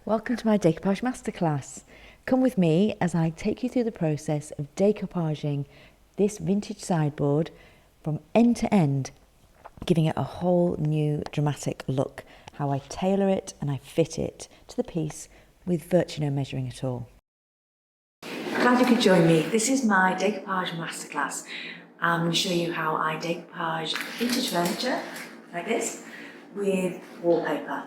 Welcome to my decoupage masterclass. Come with me as I take you through the process of decoupaging this vintage sideboard from end to end, giving it a whole new dramatic look, how I tailor it and I fit it to the piece with virtually no measuring at all. Glad you could join me. This is my decoupage masterclass. I'm going to show you how I decoupage vintage furniture like this with wallpaper.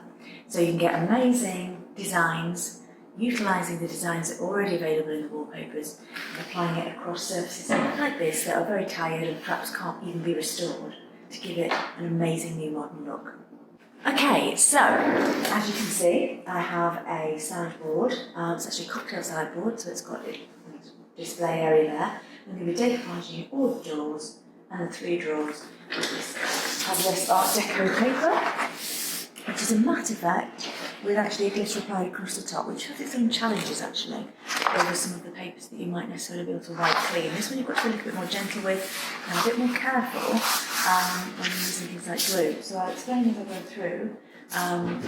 So you can get amazing designs, utilising the designs that are already available in the wallpapers and applying it across surfaces like this that are very tired and perhaps can't even be restored to give it an amazing new modern look. Okay, so as you can see, I have a sideboard. It's actually a cocktail sideboard, so it's got a display area there. I'm going to be decoupaging all the doors and the three drawers. Has this Art Deco paper, which is a matte effect with actually a glitter applied across the top, which has its own challenges actually over some of the papers that you might necessarily be able to wipe clean. This one you've got to be a little bit more gentle with and a bit more careful when you're using things like glue. So I'll explain as I go through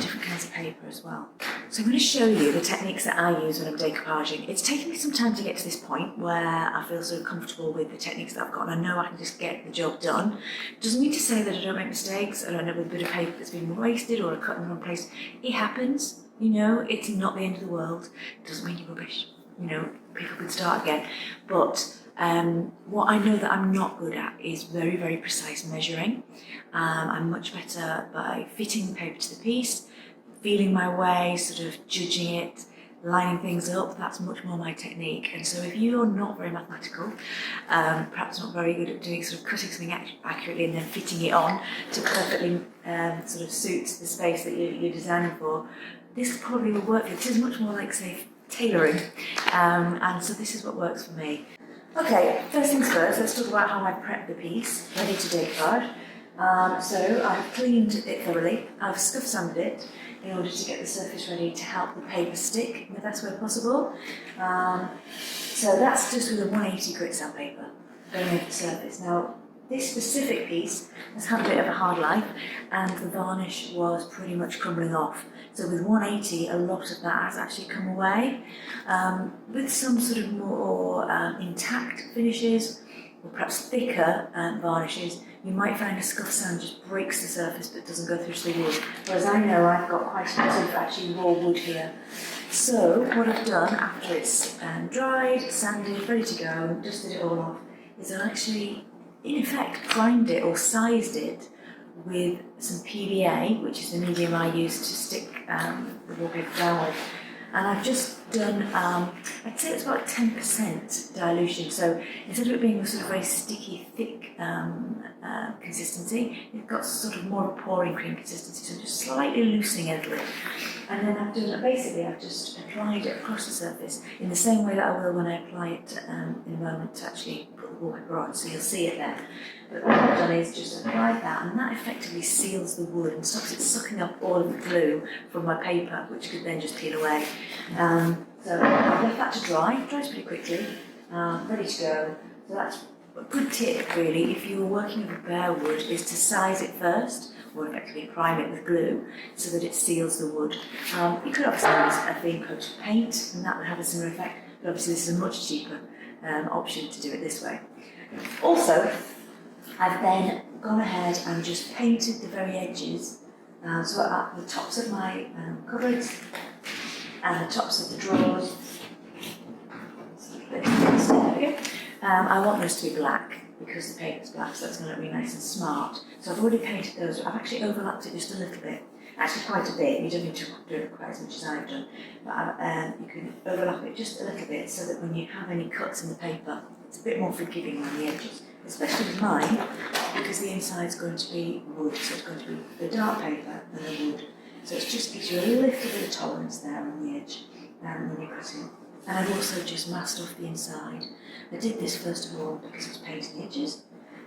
different kinds of paper as well. So I'm going to show you the techniques that I use when I'm decoupaging. It's taken me some time to get to this point where I feel sort of comfortable with the techniques that I've got and I know I can just get the job done. Doesn't mean to say that I don't make mistakes. I don't know with a bit of paper that's been wasted or a cut in the wrong place. It happens, you know, it's not the end of the world. It doesn't mean you're rubbish, you know, people can start again. But what I know that I'm not good at is very, very precise measuring. I'm much better by fitting the paper to the piece, feeling my way, sort of judging it, lining things up. That's much more my technique. And so if you're not very mathematical, perhaps not very good at doing sort of cutting something accurately and then fitting it on to perfectly sort of suit the space that you're designing for, this probably will work. This is much more like, say, tailoring. And so this is what works for me. Okay, first things first, let's talk about how I prep the piece, ready to decoupage. So I've cleaned it thoroughly, I've scuff sanded it in order to get the surface ready to help the paper stick in the best way possible. So that's just with a 180 grit sandpaper going over the surface. Now, this specific piece has had a bit of a hard life and the varnish was pretty much crumbling off. So with 180, a lot of that has actually come away. With some sort of more intact finishes, or perhaps thicker varnishes, you might find a scuff sand just breaks the surface but doesn't go through to the wood. Whereas I know I've got quite a bit of actually raw wood here. So what I've done after it's dried, sanded, ready to go, dusted it all off, is I actually, in effect, primed it or sized it with some PVA, which is the medium I use to stick the wallpaper down with. And I've just done, I'd say it's about 10% dilution. So instead of it being a sort of very sticky, thick consistency, it's got sort of more of a pouring cream consistency. So just slightly loosening it a little. And then I've done, basically I've just applied it across the surface in the same way that I will when I apply it in a moment to actually put the wallpaper on, so you'll see it there. But what I've done is just apply that, and that effectively seals the wood and stops it sucking up all of the glue from my paper, which could then just peel away. So I've left that to dry, it dries pretty quickly, ready to go. So that's a good tip really, if you're working with bare wood, is to size it first, or effectively prime it with glue so that it seals the wood. You could obviously use a thin coat of paint and that would have a similar effect, but obviously this is a much cheaper option to do it this way. Also, I've then gone ahead and just painted the very edges, so at the tops of my cupboards and the tops of the drawers. I want those to be black because the paper's black, so that's going to be nice and smart. So I've already painted those. I've actually overlapped it just a little bit, actually quite a bit. You don't need to do it quite as much as I've done, but you can overlap it just a little bit so that when you have any cuts in the paper, it's a bit more forgiving on the edges, especially with mine, because the inside's going to be wood, so it's going to be the dark paper and the wood. So it just gives you a little bit of tolerance there on the edge when you're cutting. And I've also just masked off the inside. I did this first of all because I was painting the edges,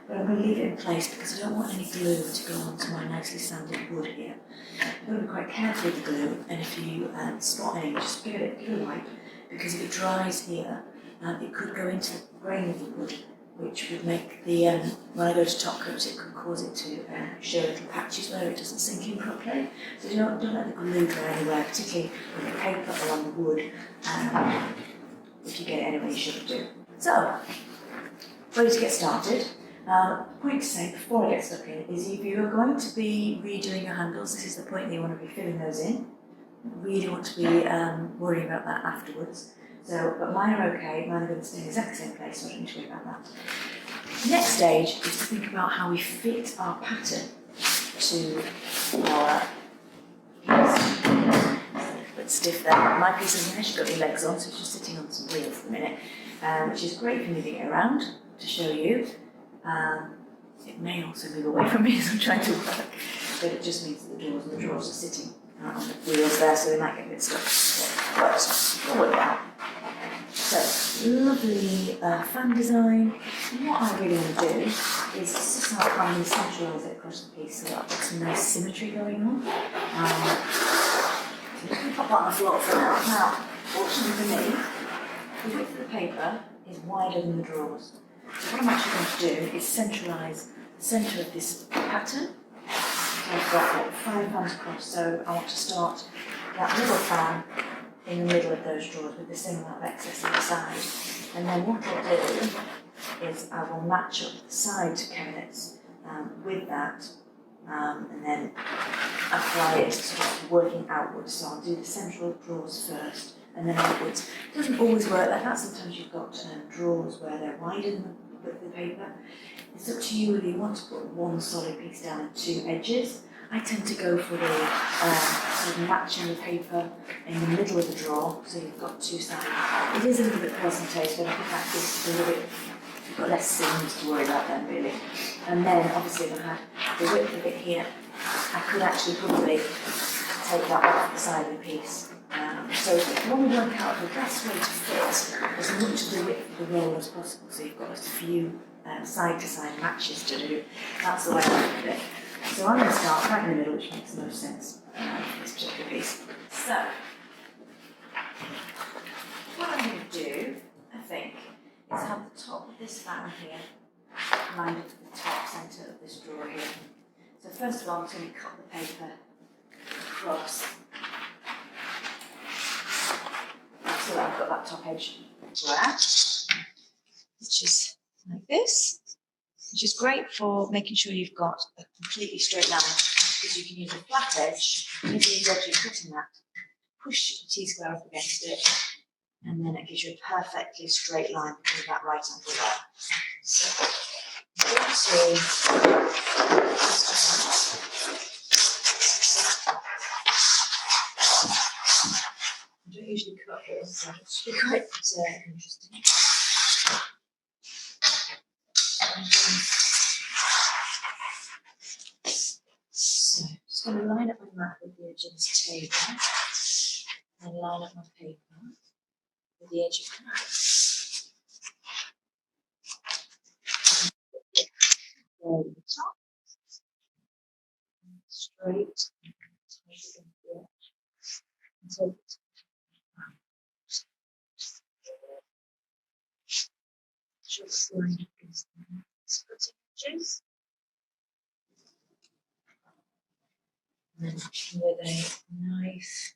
but I'm going to leave it in place because I don't want any glue to go onto my nicely sanded wood here. I've got to be quite careful with the glue, and if you spot any, just give it a wipe, because if it dries here, it could go into the grain of the wood which would make the, when I go to top coat, it could cause it to show little patches where it doesn't sink in properly. So don't let the glue go anywhere, particularly on the paper or on the wood. If you get it anywhere, you shouldn't do. So, ready to get started. Point to say before I get stuck in is if you are going to be redoing your handles, this is the point that you want to be filling those in. You really want to be worrying about that afterwards. So, but mine are okay, mine are going to stay in the exact same place, so I don't need to worry about that. Next stage is to think about how we fit our pattern to our piece. A bit stiff there. My piece hasn't actually got any legs on, so it's just sitting on some wheels at the minute, which is great for moving it around to show you. It may also move away from me as I'm trying to work, but it just means that the drawers are sitting on the wheels there, so they might get a bit stuck. So we'll work it out. So, lovely fan design. And what I really want to do is just start trying to centralise it across the piece so that I've got some nice symmetry going on. So I'm just going to pop that on the floor for now. Now, fortunately for me, the width of the paper is wider than the drawers. So what I'm actually going to do is centralise the centre of this pattern. So I've got 5 fans across, so I want to start that little fan in the middle of those drawers with the same amount of excess on the side. And then what I'll do is I will match up the side cabinets with that and then apply it sort of working outwards. So I'll do the central drawers first and then outwards. It doesn't always work like that. Sometimes you've got drawers where they're wider than the width of the paper. It's up to you whether you want to put one solid piece down and 2 edges. I tend to go for the sort of matching the paper in the middle of the drawer, so you've got 2 sides. It is a little bit personal taste, but I think that gives a little bit, you've got less seams to worry about then really. And then obviously if I had the width of it here, I could actually probably take that off the side of the piece. So you want to work out the best way to fit as much of the width of the roll as possible, so you've got as few side-to-side matches to do. That's the way I look at it. So I'm going to start right in the middle, which makes the most sense for this particular piece. So, what I'm going to do, I think, is have the top of this fan here lined up to the top centre of this drawer here. So first of all, I'm just going to cut the paper across so that I've got that top edge square, which is like this. Which is great for making sure you've got a completely straight line, because you can use a flat edge, maybe the edge you're cutting that, push the T-square up against it, and then it gives you a perfectly straight line because of that right angle there. So, I'm going to I don't usually cut this, so it should be quite interesting. So, just going to line up my mat with the edge of this table, and line up my paper with the edge of the mat. Over the top, straight, and take it. Just line up against the splitting edges. And then with a nice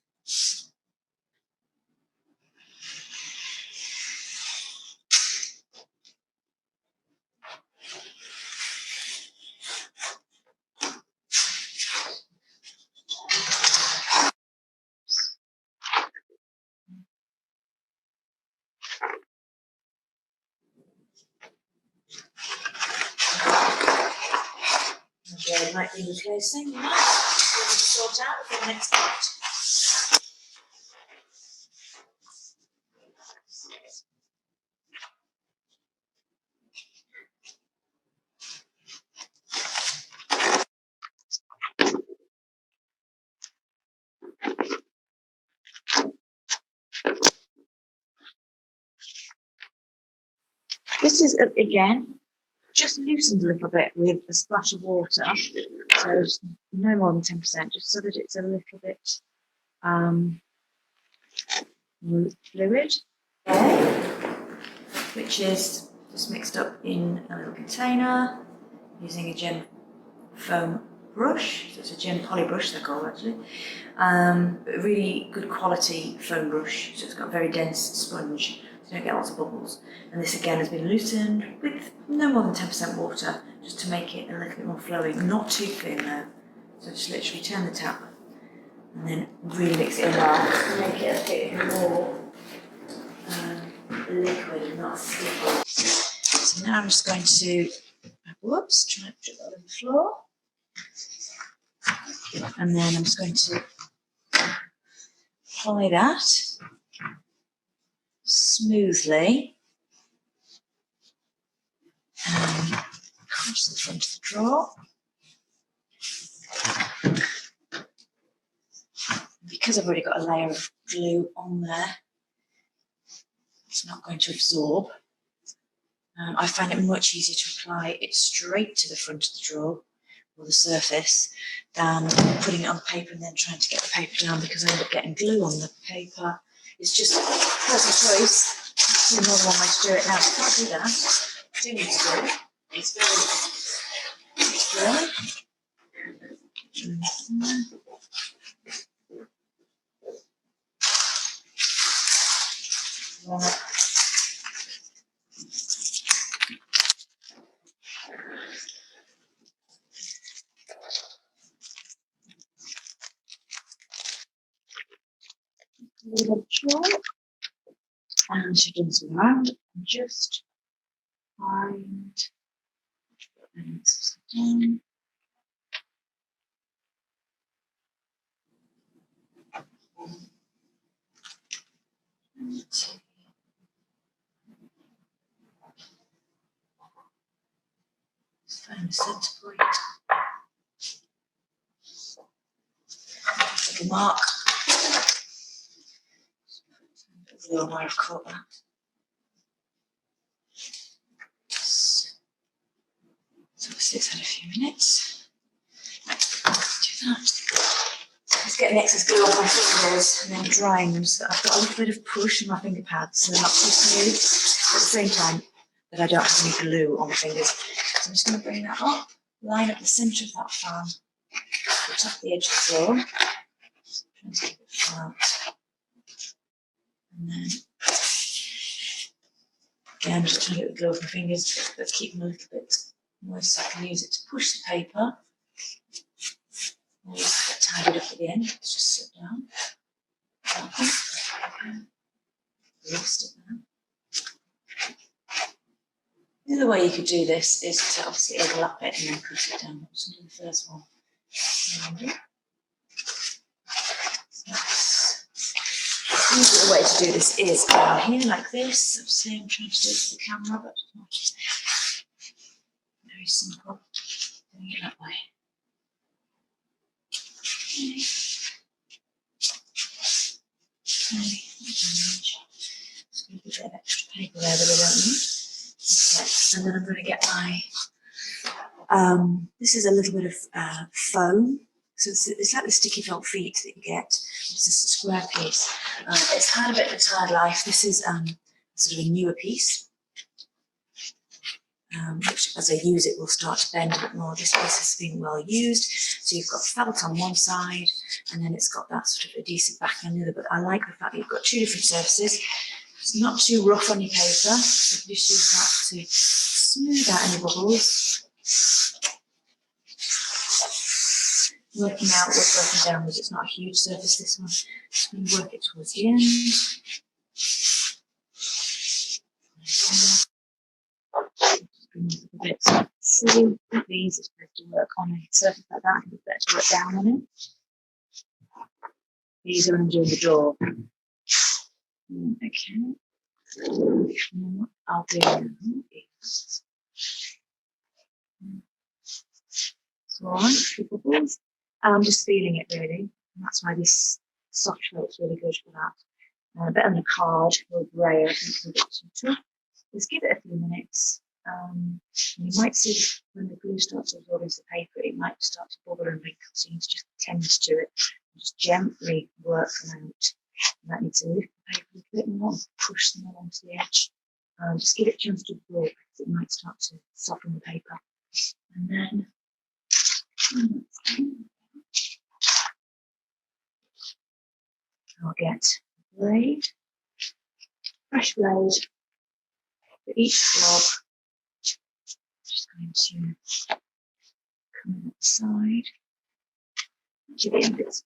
I might be replacing, you might sort out for the next part. This is, again, just loosened a little bit with a splash of water, so no more than 10%, just so that it's a little bit fluid, which is Just mixed up in a little container using a gem foam brush. So it's a gem poly brush, they're called actually. A really good quality foam brush, so it's got a very dense sponge, so you don't get lots of bubbles. And this again has been loosened with no more than 10% water, just to make it a little bit more flowing, not too thin though. So just literally turn the tap and then really mix it in well to make it a bit more liquid and not sticky. So now I'm just going to, whoops, try and put that on the floor. And then I'm just going to apply that smoothly across the front of the drawer. Because I've already got a layer of glue on there, it's not going to absorb. I find it much easier to apply it straight to the front of the drawer or the surface than putting it on the paper and then trying to get the paper down, because I end up getting glue on the paper. It's just a personal choice. There's more than one way to do it. Now, if I can't do that, I do need to do it. It's very good. Right. Little chalk, and she jumps around and just find and mix it down. Find the centre point. Take a mark. I don't know where I've caught that. So obviously it's had a few minutes. Let's do that. Let's get the excess glue off my fingers and then drying them so that I've got a little bit of push in my finger pads so they're not too smooth, at the same time that I don't have any glue on my fingers. So I'm just going to bring that up, line up the centre of that fan, put off the edge of the floor, trying to keep it flat, and then again just trying to get the glue off my fingers, but keep them a little bit moist so I can use it to push the paper. Always get tidied up at the end. Let's just sit down. Lost it now. The other way you could do this is to obviously overlap it and then press it down. Just do the first one. The easier way to do this is down here like this. Obviously I'm trying to do it for the camera, but it's not very simple doing it that way. Okay. Just going to put a bit of extra paper there that I don't need. Okay. And then I'm going to get my, this is a little bit of foam. So it's like the sticky felt feet that you get. It's just a square piece. It's had a bit of a tired life. This is sort of a newer piece, which as I use it will start to bend a bit more. This piece has been well used. So you've got felt on one side and then it's got that sort of adhesive backing on the other. But I like the fact that you've got two different surfaces. It's not too rough on your paper. So you can just use that to smooth out any bubbles. Working outwards, working downwards. It's not a huge surface, this one. Just going to work it towards the end. Just a bit. See, these are supposed to work on a surface like that. It's better to work down on it. These are under the door. Okay. I'll do is so few bubbles. I'm just feeling it really. And that's why this soft felt's really good for that. A bit on the card or grey, I think, is a bit too tough. Just give it a few minutes. You might see when the glue starts to absorb into the paper, it might start to bubble and wrinkle, so you need to just tend to it. Just gently work them out. You might need to lift the paper a bit more and push them along to the edge. Just give it a chance to absorb because it might start to soften the paper. And then I'll get a blade, fresh blade for each blob. Just going to come in at the side. Actually, the end bits.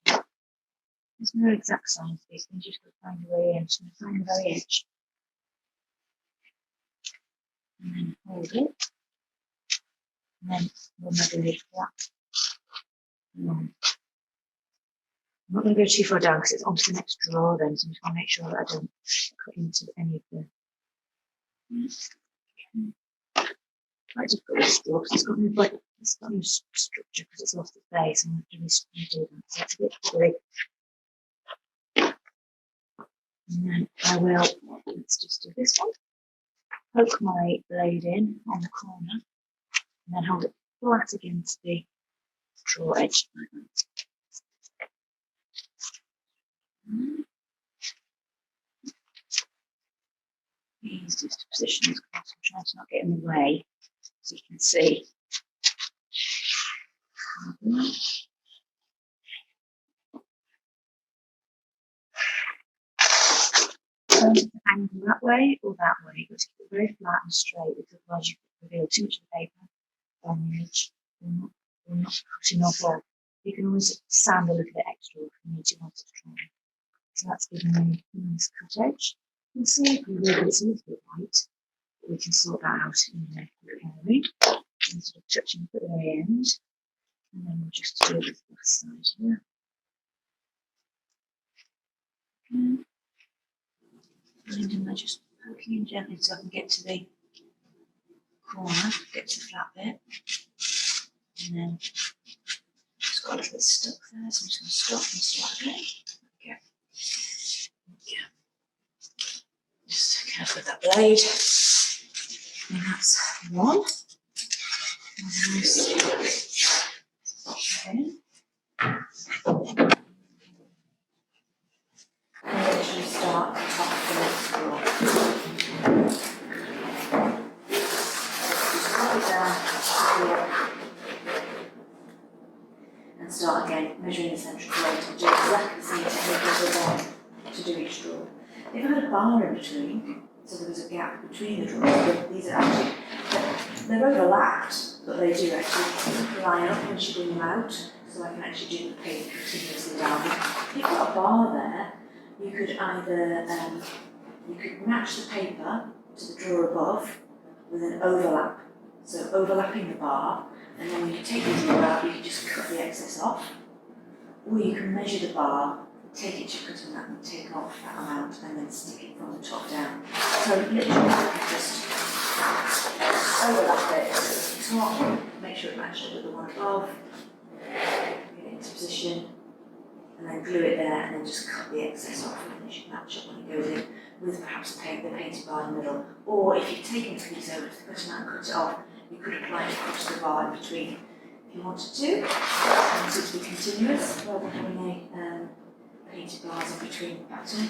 There's no exact size for these things, you just got to find your way in. Just going to find the very edge. And then hold it. And then run my blade flat. I'm not going to go too far down because it's onto the next drawer then, so I'm just going to make sure that I don't cut into any of the. Quite difficult with this drawer because it's got no structure because it's lost its base, and I'm going to do that. So it's a bit big. And then I will, let's just do this one. Poke my blade in on the corner and then hold it flat against the drawer edge like that. Easiest to position this across. I'm trying to not get in the way so you can see. Angle that way or that way. You've got to keep it very flat and straight because otherwise you could reveal too much of the paper on the edge or not cutting off. Or you can always sand a little bit extra if you need to want it to try. So that's giving me a nice cut edge. You can see if we really it's a little bit white, but we can sort that out in the area instead of touching at the very end. And then we'll just do this last side here. Okay. And then just poking in gently so I can get to the corner, get to the flat bit. And then just got a little bit stuck there, so I'm just going to stop and start again. Okay. Just careful with that blade. And that's one. Okay. And literally start at the top of the next drawer. Just put it down here. And start again, measuring the central plate and do exactly the same technique as we're going to do each drawer. If I had a bar in between, so there was a gap between the drawers, these are actually, they're overlapped, but they do actually line up once you bring them out, so I can actually do the paper continuously down. If you've got a bar there, you could either, you could match the paper to the drawer above with an overlap, so overlapping the bar. And then when you take the drawer out, you can just cut the excess off. Or you can measure the bar, take it to your cutting mat and take off that amount and then stick it from the top down. So literally you can just overlap it to the top, make sure it matches with the one above, get it into position, and then glue it there and then just cut the excess off and it should match up when it goes in with perhaps the painted bar in the middle. Or if you've taken the piece over to the cutting mat and cut it off, you could apply it across the bar in between if you wanted to. You want it to be continuous rather than having a painted bars in between the pattern.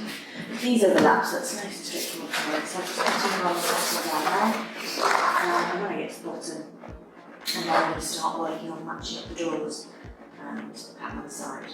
With these overlaps, that's nice and straightforward for it. So I just continue on the bottom down there. And when I get to the bottom, and then I'm going to start working on matching up the drawers and the pattern on the side.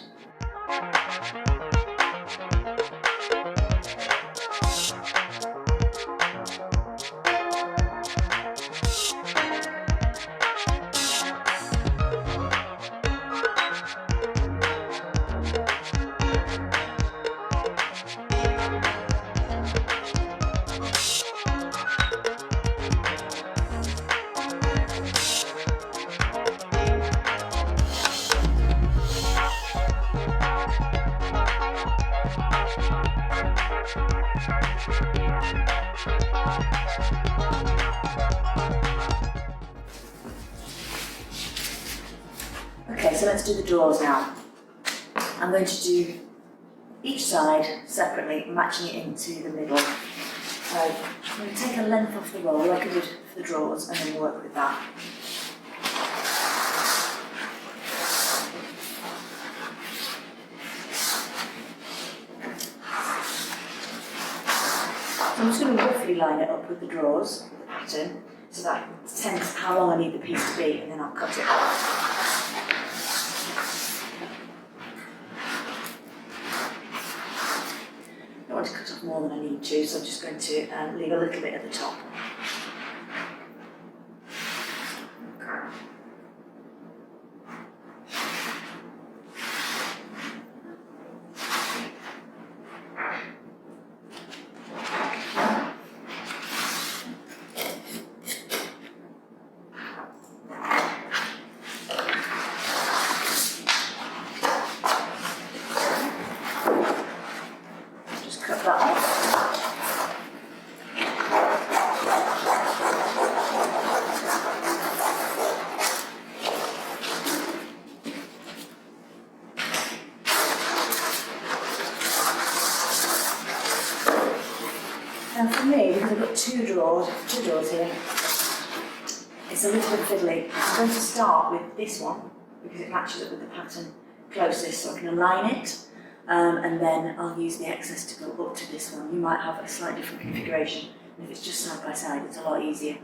Okay, so let's do the drawers now. I'm going to do each side separately, matching it into the middle. So I'm going to take a length off the roll like I did for the drawers and then work with that. I'm just going to roughly line it up with the drawers, with the pattern, so that sense how long I need the piece to be, and then I'll cut it. I don't want to cut off more than I need to, so I'm just going to leave a little bit at the top. Now for me, because I've got two drawers here, it's a little bit fiddly. I'm going to start with this one because it matches up with the pattern closest, so I can align it, and then I'll use the excess to go up to this one. You might have a slightly different configuration, and if it's just side by side, it's a lot easier.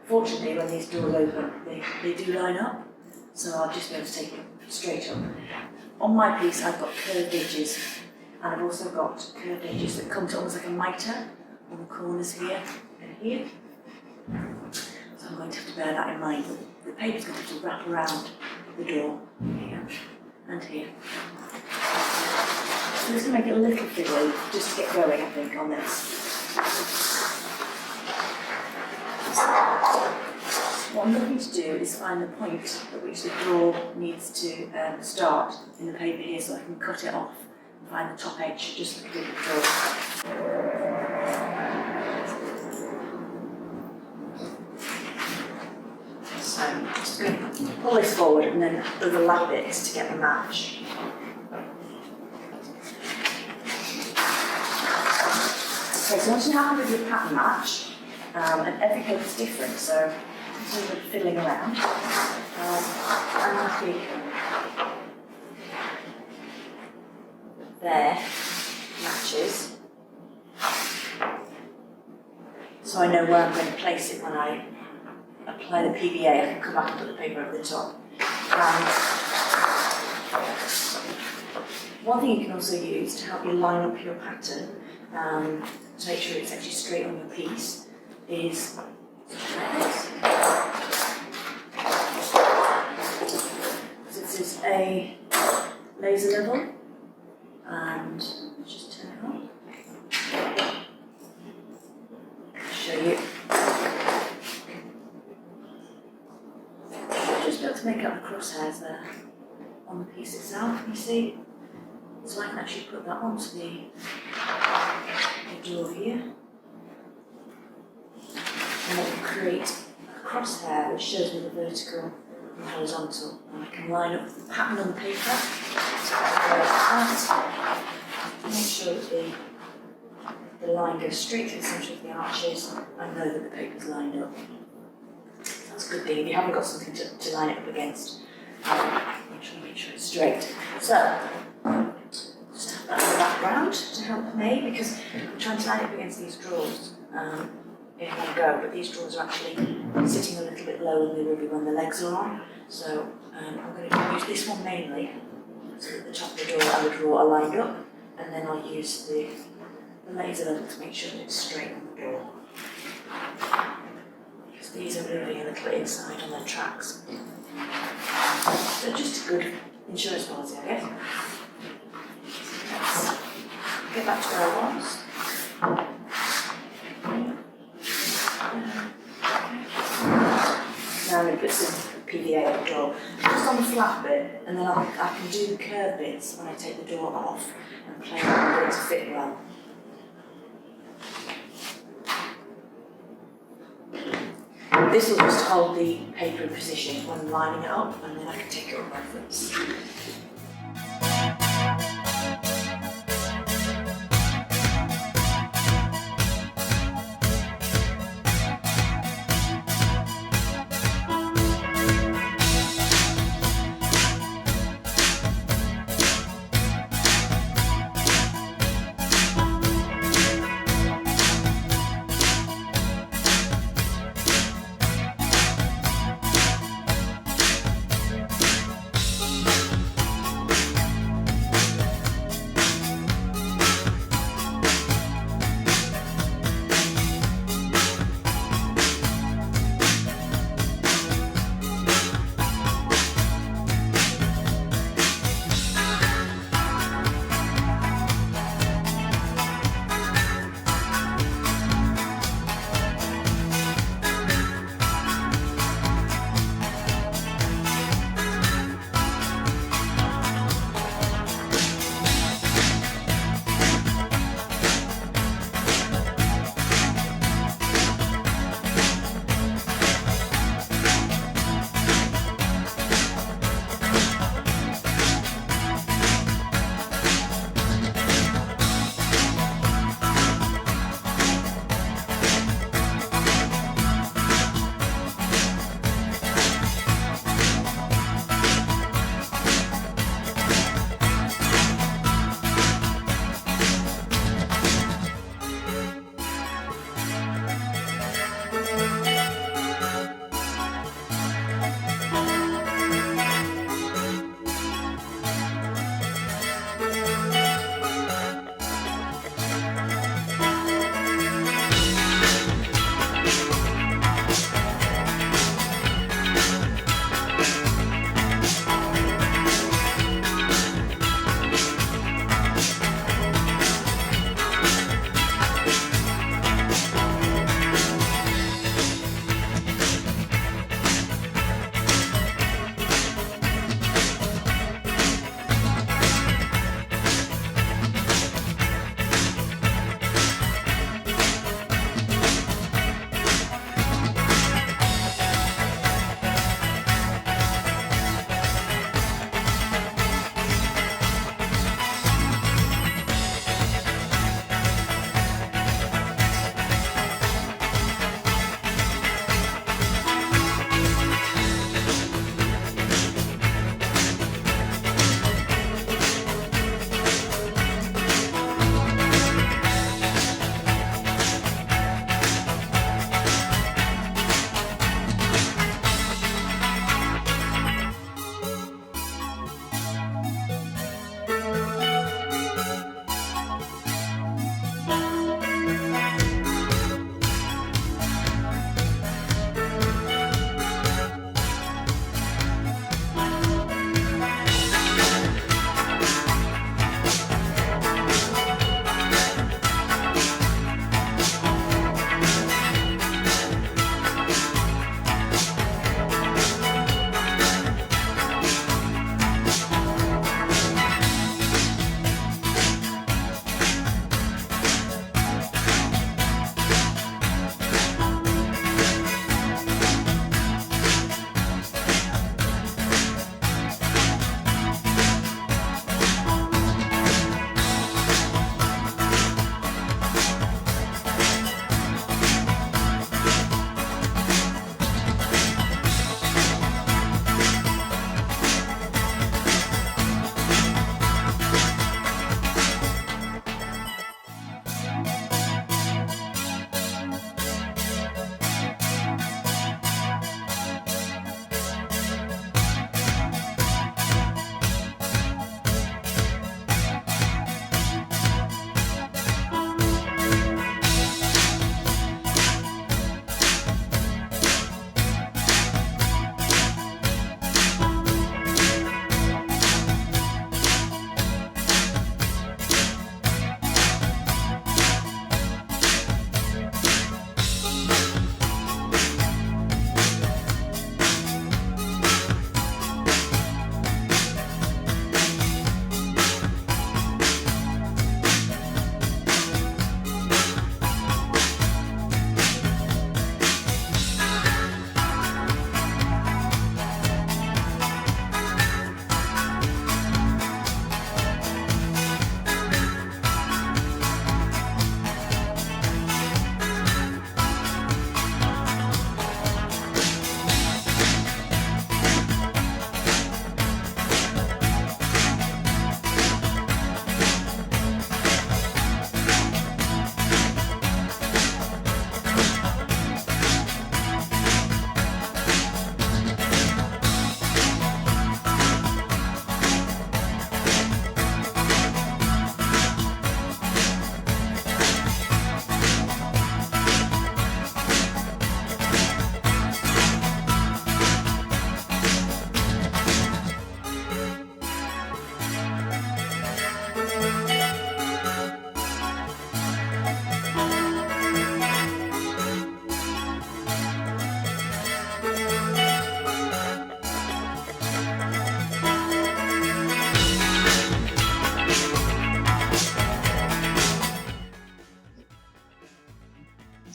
Fortunately, when these doors open, they do line up, so I'll just be able to take it straight up. On my piece, I've got curved edges, and I've also got curved edges that come to almost like a mitre on the corners here and here. So I'm going to have to bear that in mind. The paper's going to have to wrap around the door here and here. So I'm just going to make it a little fiddly just to get going, I think, on this. What I'm looking to do is find the point at which the drawer needs to start in the paper here, so I can cut it off and find the top edge just like I did with the drawer. So I'm just going to pull this forward and then overlap it to get the match. Okay, so once you have a good pattern match, and every paper is different, so it's a little bit fiddling around. I'm happy there matches, so I know where I'm going to place it when I apply the PVA. I can come back and put the paper over the top. One thing you can also use to help you line up your pattern, to make sure it's actually straight on your piece, is this. So this is a laser level, and let's just turn it on. I'll show you. Just be able to make up the crosshairs there on the piece itself, you see? So I can actually put that onto the door here. And that will create a crosshair which shows me the vertical and horizontal. And I can line up the pattern on the paper. So make sure that the line goes straight to the centre of the arches. I know that the paper's lined up. That's a good thing. If you haven't got something to line it up against, make sure it's straight. So, just have that in the background to help me, because I'm trying to line it up against these drawers in one go, but these drawers are actually sitting a little bit lower than they will be when the legs are on. So I'm going to use this one mainly, so that the top of the door and the drawer are lined up, and then I'll use the laser level to make sure that it's straight on the door. Because these are moving a little inside on their tracks. So just a good insurance policy, I guess. Let's get back to where I was. Now I'm going to put some PVA on the door, just on the flat bit, and then I can do the curved bits when I take the door off and play around with it to fit well. This will just hold the paper in position when I'm lining it up, and then I can take it on reference.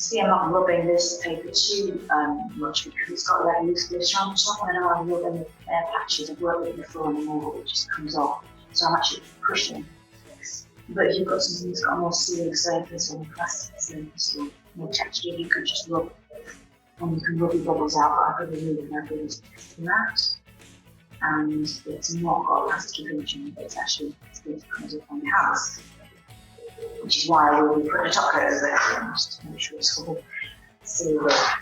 See, I'm not rubbing this paper too much because it's got like loose on top, and I know I'm rubbing the patches. I've worked with it before and more, it just comes off. So I'm actually pushing. But if you've got something that's got a more sealing surface or a plastic surface or more texture, you could just rub, and you can rub your bubbles out. But I've got to remove my bubbles from that. And it's not got a plasticky finish on it, it's actually good to come up on the house. Which is why I will be putting a top coat over it, just to make sure it's all sealed up.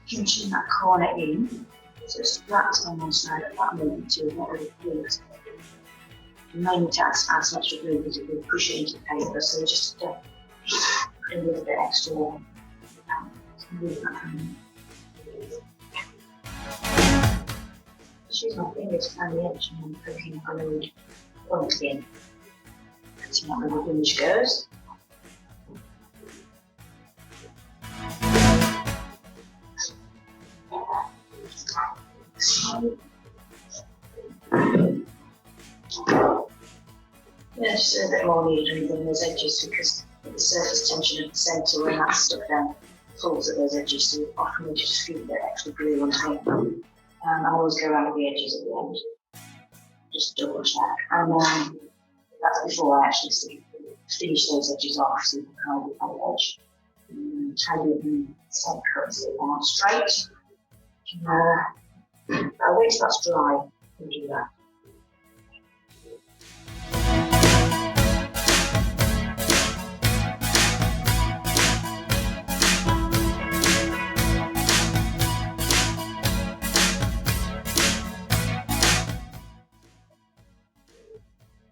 Pinching that corner in, so it's flat on one side at that moment too, not really fluid. The main task adds some extra glue because it will push it into the paper, so just put in a little bit extra move that in. Just use my fingers to find the edge and then poking the glued point in. See how the finish goes. Yeah, just a bit more needed on those edges because the surface tension of the centre when that's stuck down pulls at those edges, so often we just feel a bit extra glue on top. I always go around the edges at the end, just double check. And that's before I actually finish those edges off, so you can kind of on the edge. Tidy up the side cuts that aren't straight. I'll wait till that's dry and do that.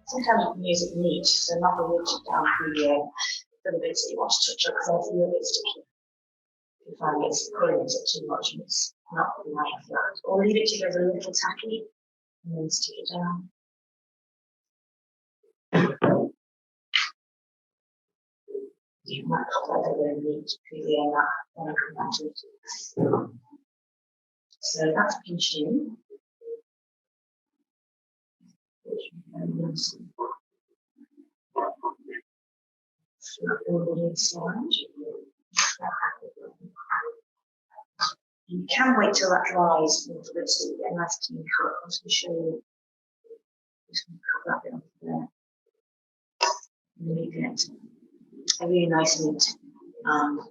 Sometimes you can use it neat, so not the water down through the bits that you want to touch up, because that's a little bit sticky. If you find it's pulling it too much and it's not nice flat. Or leave it till there's a little tacky and then stick it down. You might put that over and neat through the end when I come back to it. So that's pinched in. You can wait till that dries a little bit so you get a nice clean cut. I'm just going to show you. Just going to cut that bit off there. And then you get a really nice neat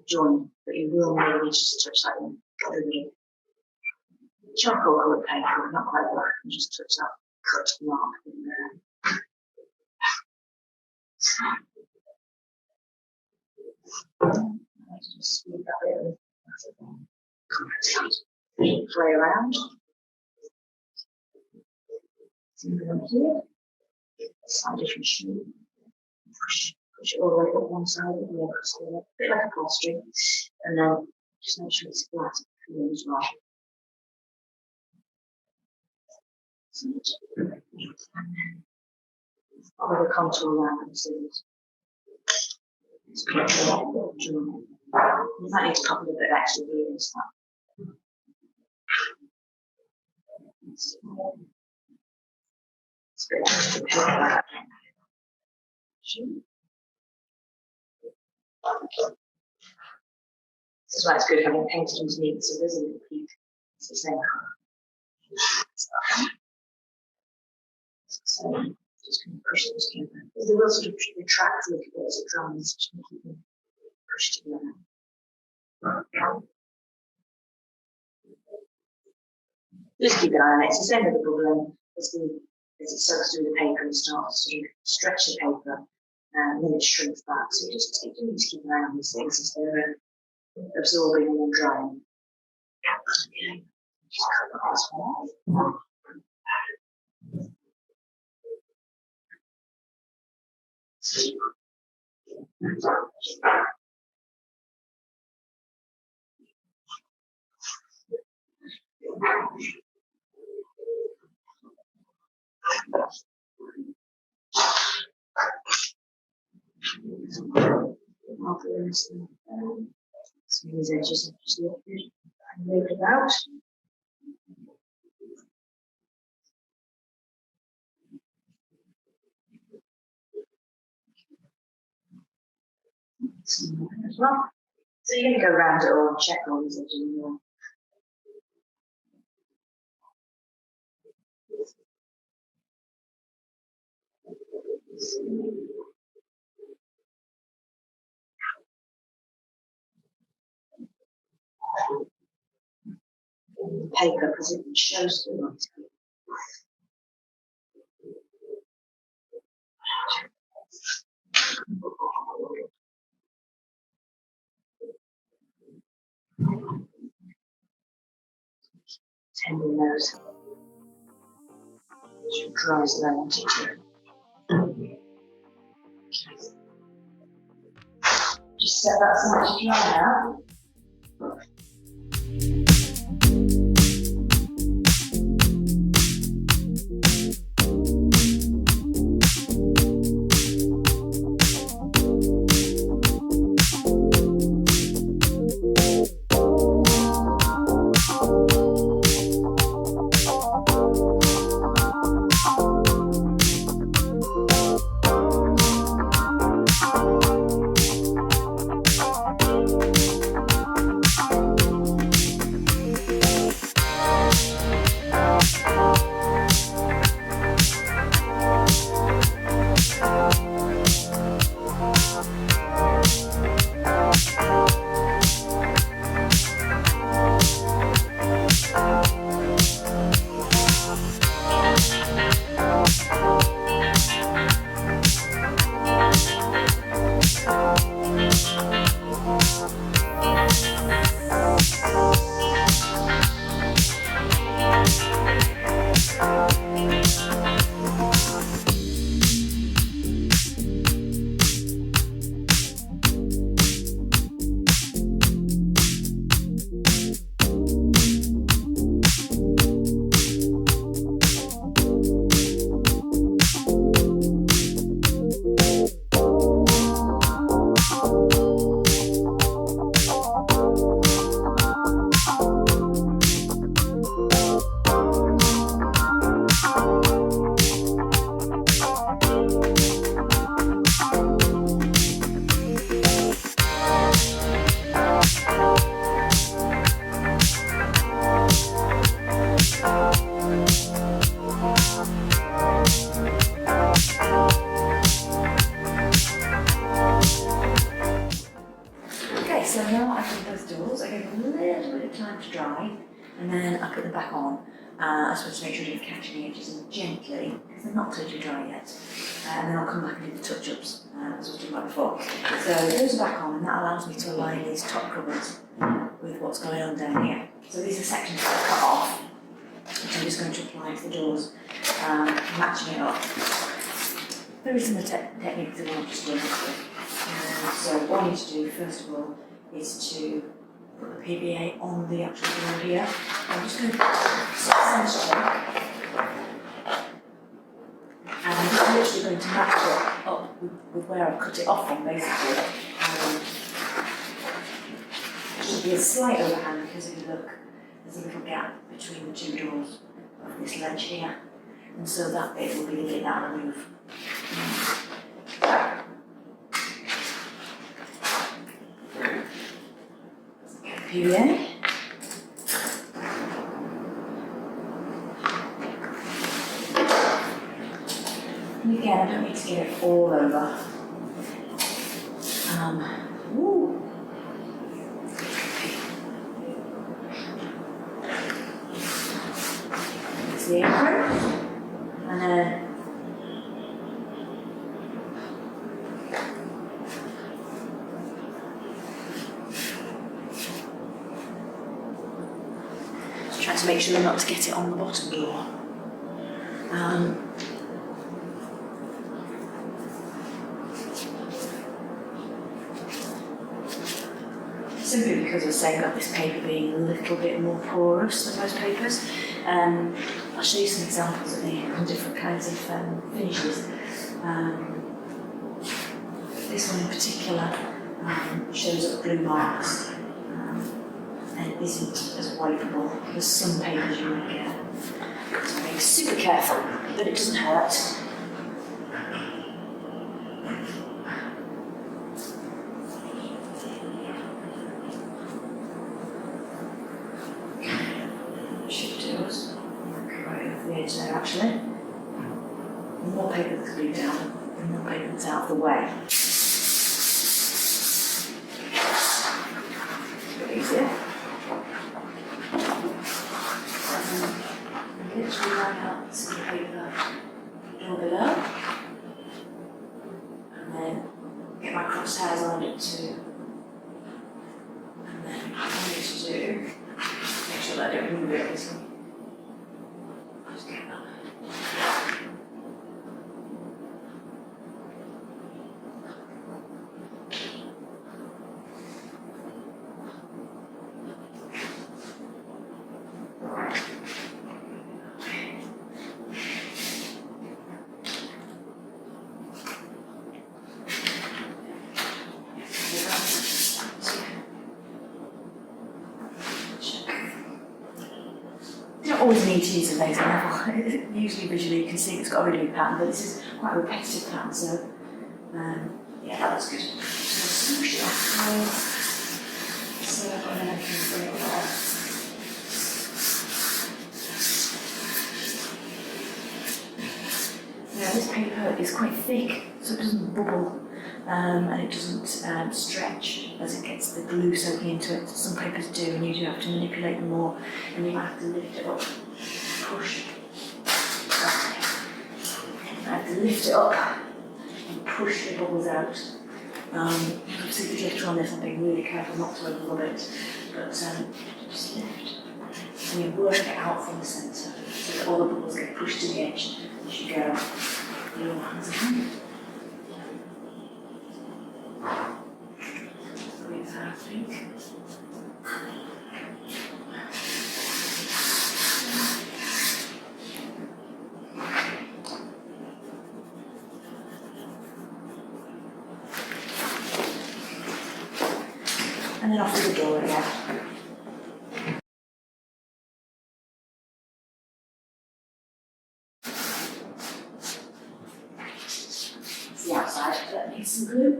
join, but you will maybe just touch that in with charcoal coloured paper, not quite black, and just touch that cut mark in there. Let's just smooth that bit with play around. Something on here. Side different shape. Push it all the way up one side of the other, so a bit like a upholstery, and then just make sure it's flat for you as well. I'll have a contour around the scissors. It's quite a little joint. You might need to pop a little bit of extra glue into that. It's a bit extra paper. This is why it's good having painted underneath, so there's a little peak. It's the same colour. So just going to push those together. They will sort of retract a little bit as it dries, just going to keep them pushed together. Just keep an eye on it. It's the same with the bubbling. As it soaks through the paper and starts to sort of stretch the paper, and then it shrinks back. So you just need to keep an eye on these things as they're absorbing and then drying. Okay. Just cut this one off. So these edges are just lifted and moved about. As well. So you're going to go around it all and check all these edges more. Paper because it shows the light. Tending those. It dries low on teacher. Just set that aside to dry now. So now I put those doors, I give them a little bit of time to dry, and then I put them back on. I suppose to make sure I don't catch any edges and gently, because they're not totally dry yet. And then I'll come back and do the touch-ups, as I was doing right before. So those are back on, and that allows me to align these top cupboards with what's going on down here. So these are sections that are cut off, which I'm just going to apply to the doors, matching it up. Very similar technique to what I've just done before. So what I need to do, first of all, is to put the PVA on the actual door here. I'm just going to cinch check. And I'm just literally going to match it up with where I cut it off from, basically. There should be a slight overhang because if you look, there's a little gap between the two doors of this ledge here. And so that bit will be the bit that I'll move. PVA. And again, I don't need to get it all over. It's the apron. And then and to make sure not to get it on the bottom drawer. Simply because I was saying about this paper being a little bit more porous than most papers. I'll show you some examples of the different kinds of finishes. This one in particular shows up glue marks and it isn't as wipeable as some papers you might get. So I'm being super careful, but it doesn't hurt. Should do us right over the edge there actually. The more paper that's glued down, the more paper that's out of the way. Easier. Literally line out some paper draw below, and then get my crosshairs on it too. And then what I need to do, make sure that I don't move it easily. Just get that. You don't always need to use a laser level. Usually visually you can see it's got a really big pattern, but this is quite a repetitive pattern, so yeah, that looks good. Just going to smoosh it off. So I've got everything bring it off. Now this paper is quite thick, so it doesn't bubble. And it doesn't stretch as it gets the glue soaking into it. Some papers do, and you do have to manipulate them more, and you might have to lift it up, push. I have to lift it up and push the bubbles out. Obviously, the glitter on this, I'm being really careful not to overrub it, but just lift, and you work it out from the centre so that all the bubbles get pushed to the edge as you go. Your hands again. With our feet. And then off to the door again. It's the outside, but that needs some glue.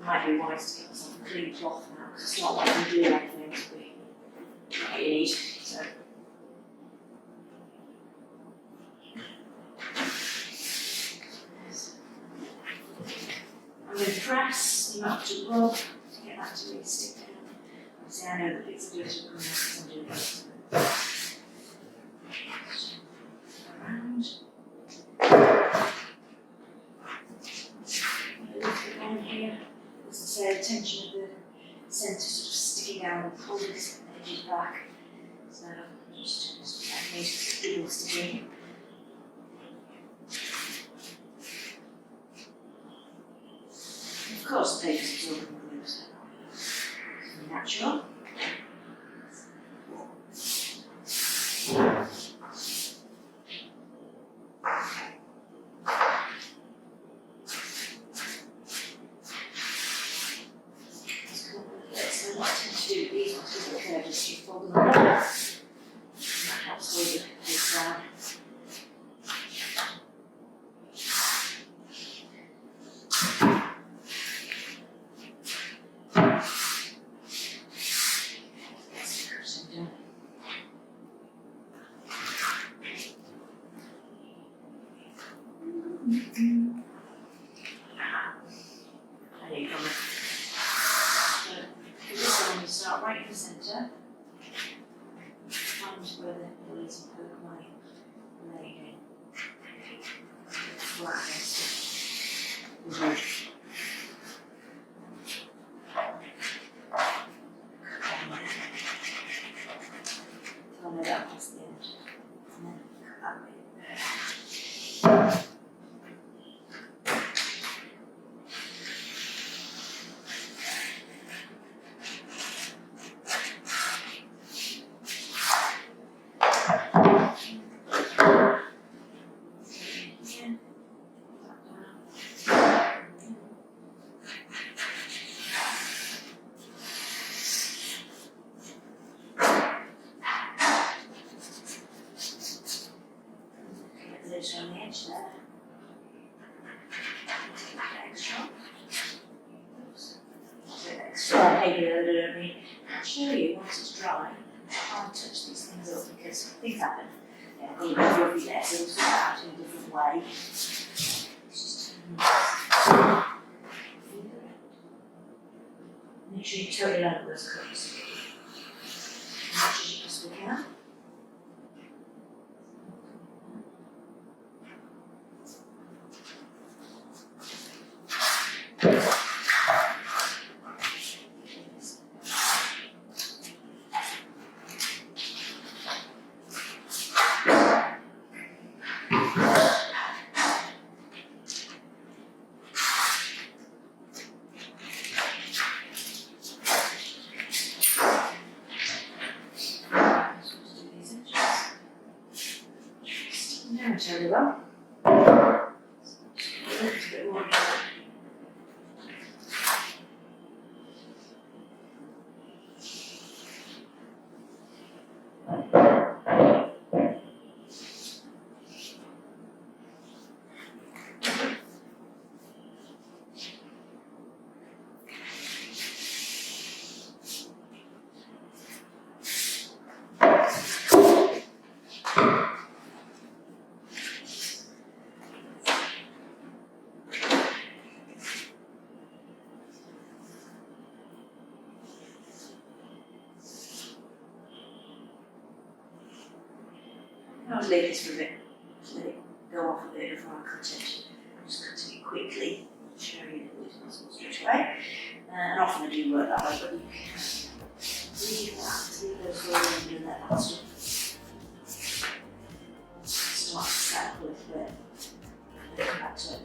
Might be wise to get myself a clean cloth now, because it's not like I'm doing anything to be what you need. So. I'm going to press, you might have to rub to get that to really stick down. See, I know that bits of glitter are coming out as I'm doing this. Around. A little bit on here. As I say, the tension of the centre sort of sticking down and pull this edges back. So just that needs to be sticking. Of course, the paper's absorbing glue, so it's natural. flat against the wood. I'll know that past the end. And then cut that bit there. This on the edge there. Take that extra. Oops. A bit extra paper that I don't need. I'll show you once it's dry. I'll touch these things up because things happen. Yeah, I've got a bit of fluffy there, so we'll sort that out in a different way. It's just make sure you totally level those cups. As much as you possibly can. No, totally well. A little bit more. I'll leave this for a bit, let it go off a bit before I cut it. I'm just cutting it quickly, showing you that it's possible straight away. And often I do work that way, but you can leave those rolling and let that stuff start to settle a little bit. And then come back to it.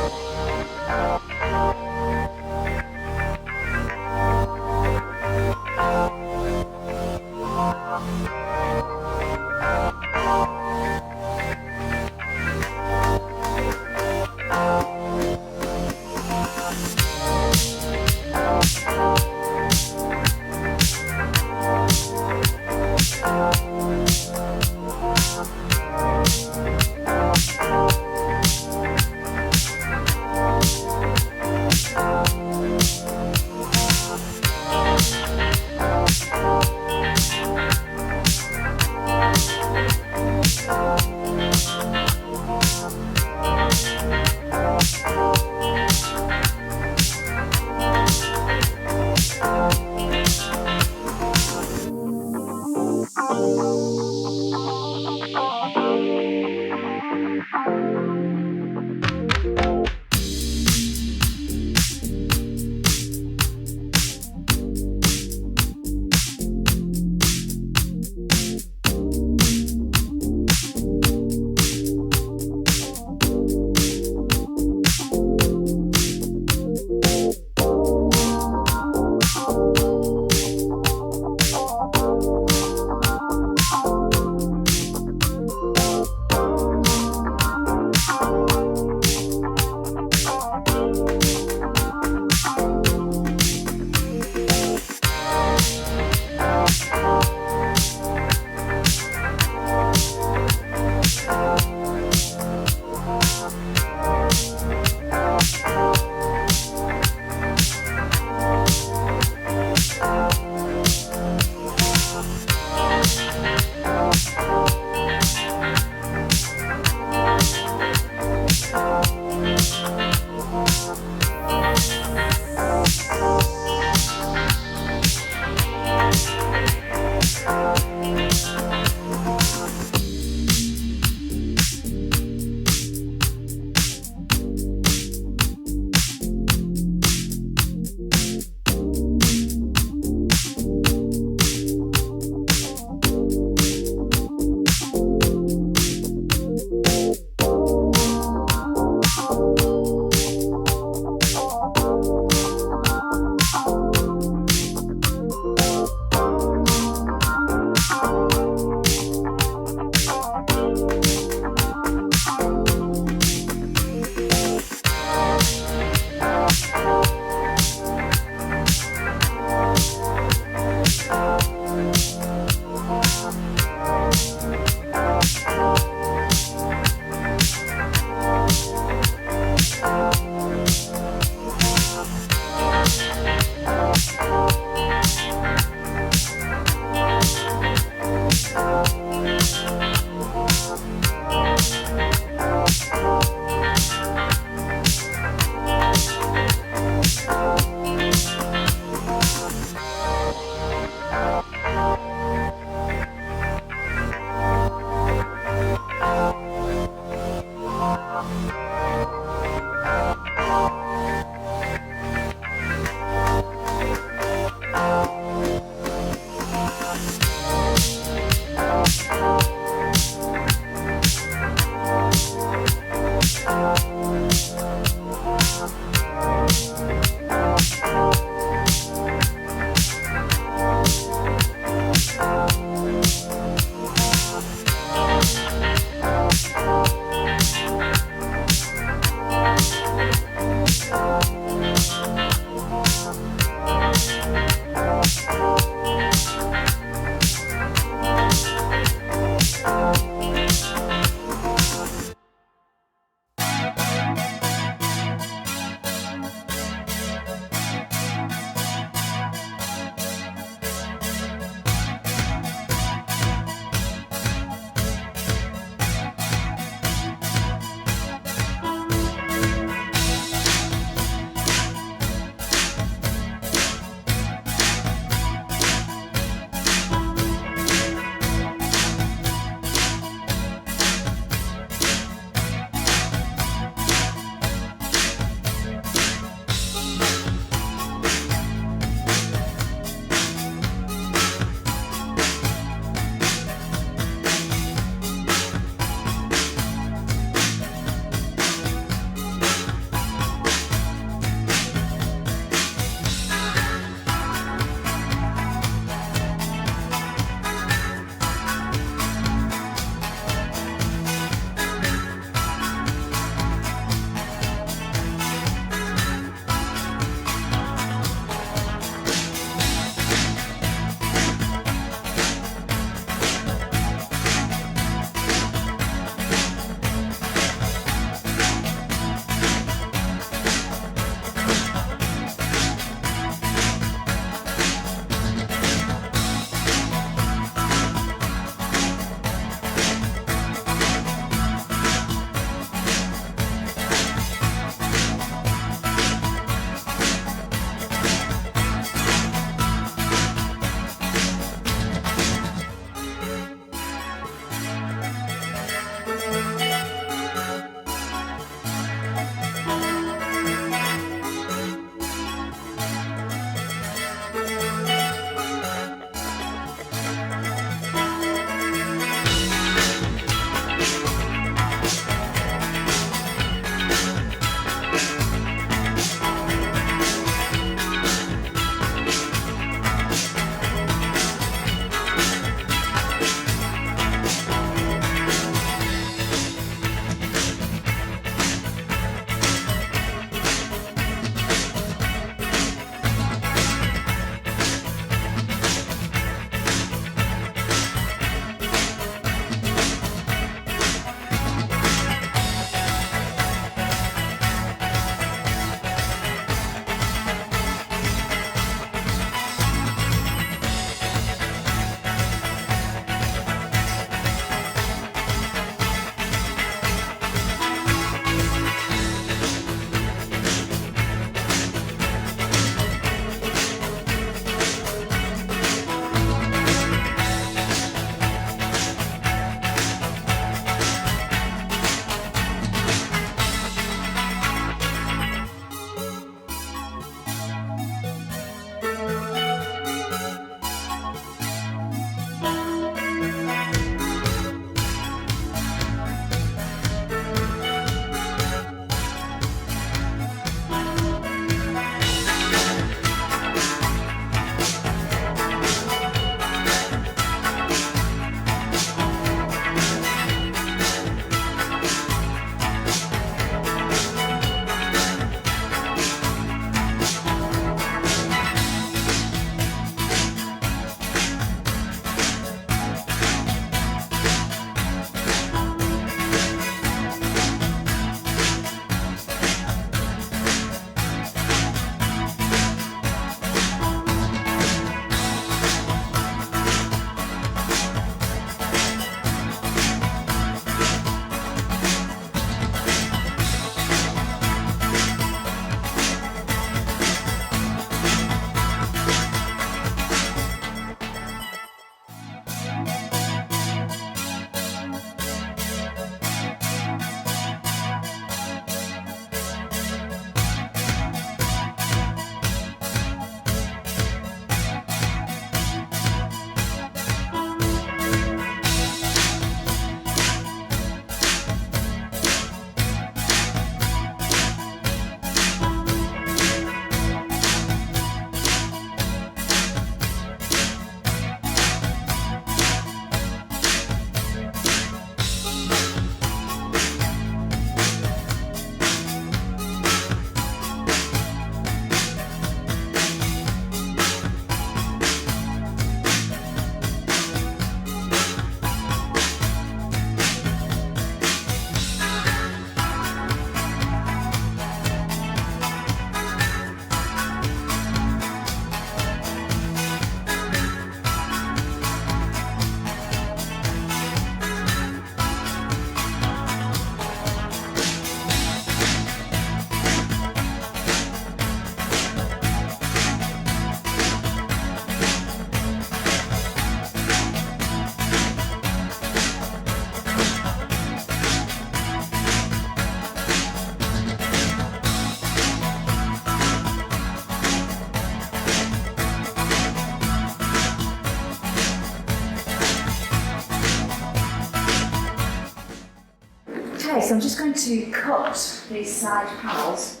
so I'm just going to cut these side panels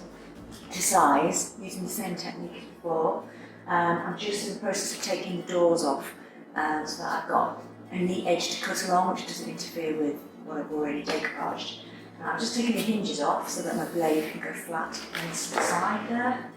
to size using the same technique as before. I'm just in the process of taking the doors off so that I've got a neat edge to cut along which doesn't interfere with what I've already decoupaged. I'm just taking the hinges off so that my blade can go flat against the side there.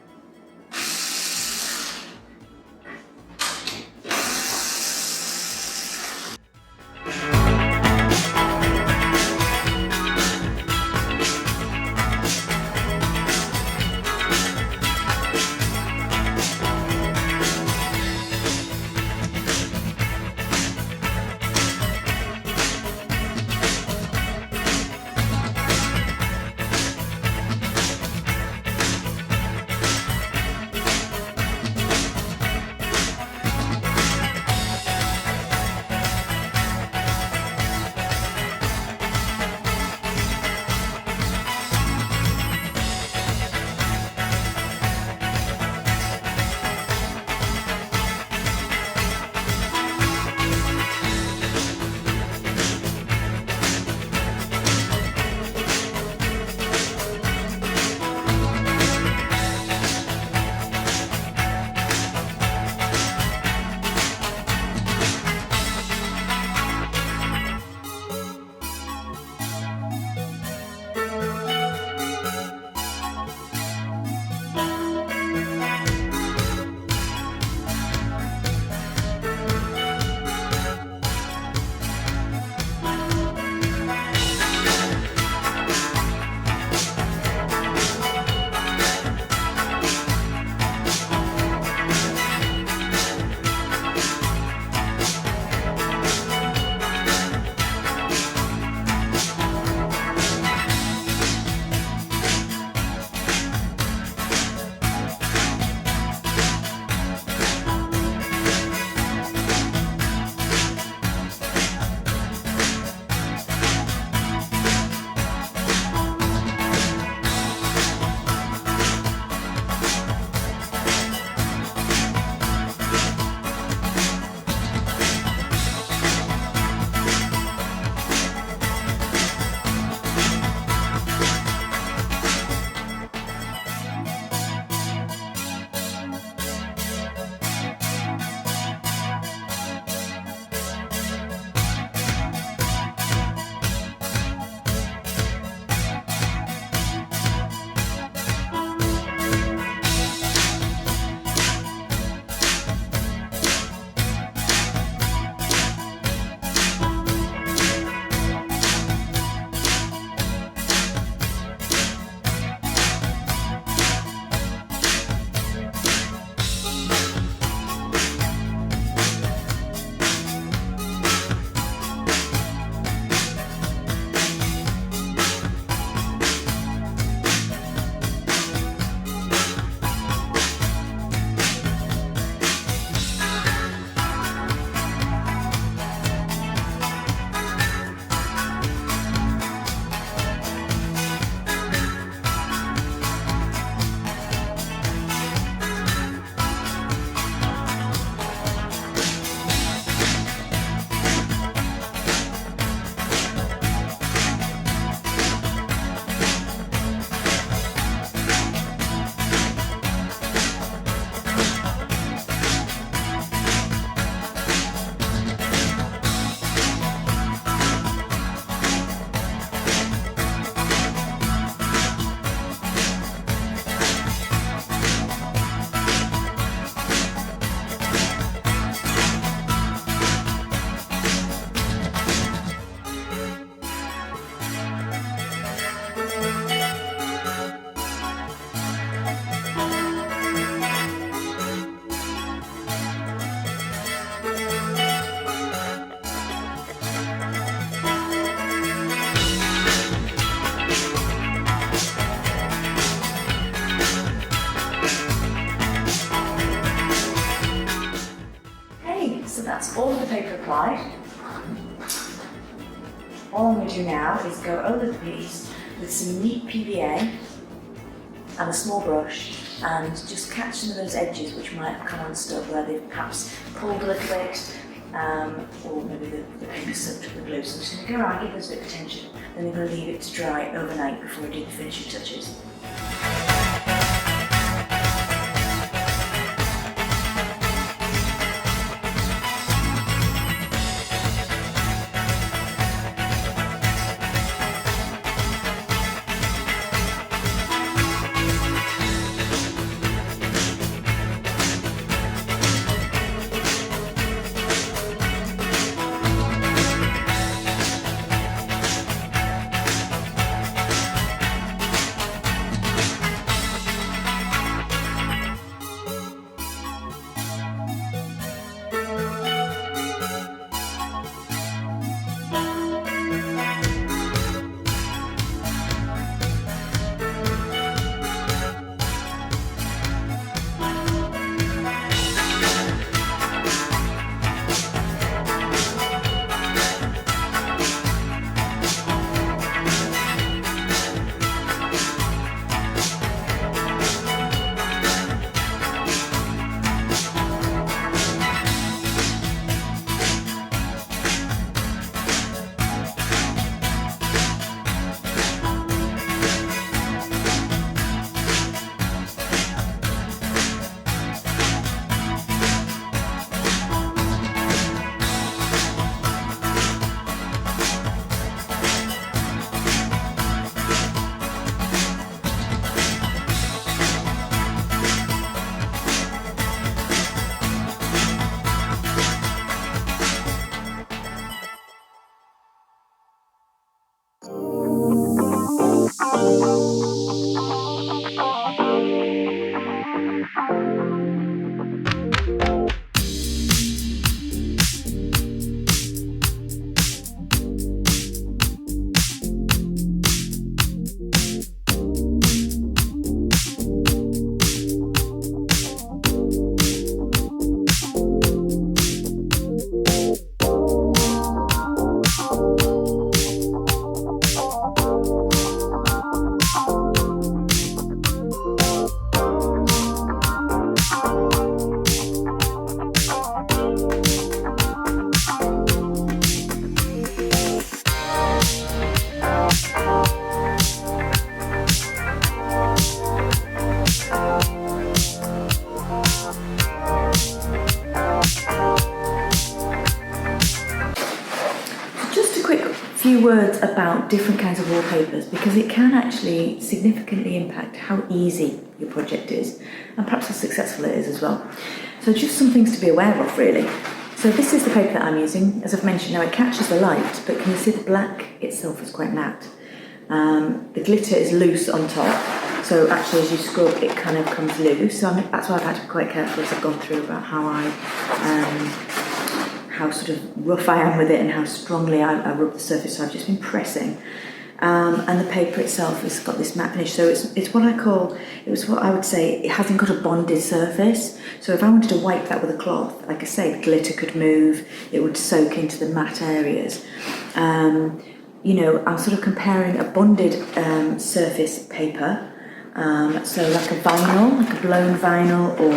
that's all of the paper applied. All I'm going to do now is go over the piece with some neat PVA and a small brush and just catch some of those edges which might have come unstuck where they've perhaps pulled a little bit or maybe the paper's soaked with the glue. So I'm just going to go around, give those a bit of attention, then I'm going to leave it to dry overnight before I do the finishing touches. Few words about different kinds of wallpapers, because it can actually significantly impact how easy your project is and perhaps how successful it is as well. So just some things to be aware of really. So this is the paper that I'm using. As I've mentioned, now it catches the light, but can you see the black itself is quite matte. The glitter is loose on top, so actually as you scrub it kind of comes loose. So that's why I've had to be quite careful as I've gone through about how sort of rough I am with it and how strongly I rub the surface. So I've just been pressing. And the paper itself has got this matte finish. So it's what I would say, it hasn't got a bonded surface. So if I wanted to wipe that with a cloth, like I say, the glitter could move, it would soak into the matte areas. You know, I'm sort of comparing a bonded surface paper, so like a vinyl, like a blown vinyl, or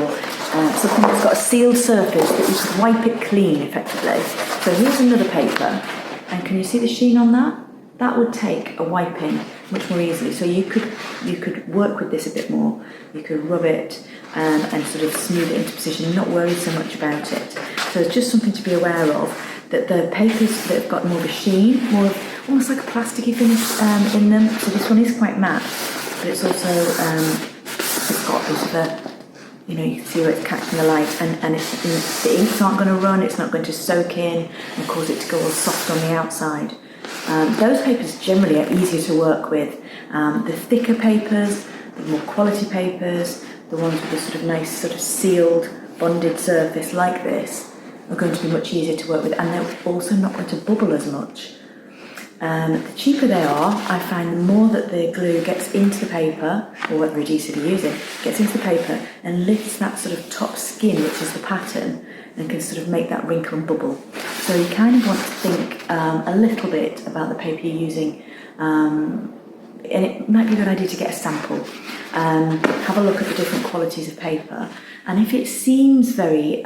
something that's got a sealed surface that you could wipe it clean effectively. So here's another paper, and can you see the sheen on that? That would take a wiping much more easily. So you could work with this a bit more. You could rub it and sort of smooth it into position, not worry so much about it. So it's just something to be aware of, that the papers that have got more of a sheen, more of almost like a plasticky finish in them. So this one is quite matte, but it's also it's got a bit of a, you know, you can see where it's catching the light, and the inks aren't going to run, it's not going to soak in and cause it to go all soft on the outside. Those papers generally are easier to work with. The thicker papers, the more quality papers, the ones with a sort of nice sort of sealed bonded surface like this are going to be much easier to work with, and they're also not going to bubble as much. The cheaper they are, I find the more that the glue gets into the paper, or whatever adhesive you're using, gets into the paper and lifts that sort of top skin, which is the pattern, and can sort of make that wrinkle and bubble. So you kind of want to think a little bit about the paper you're using, and it might be a good idea to get a sample. Have a look at the different qualities of paper, and if it seems very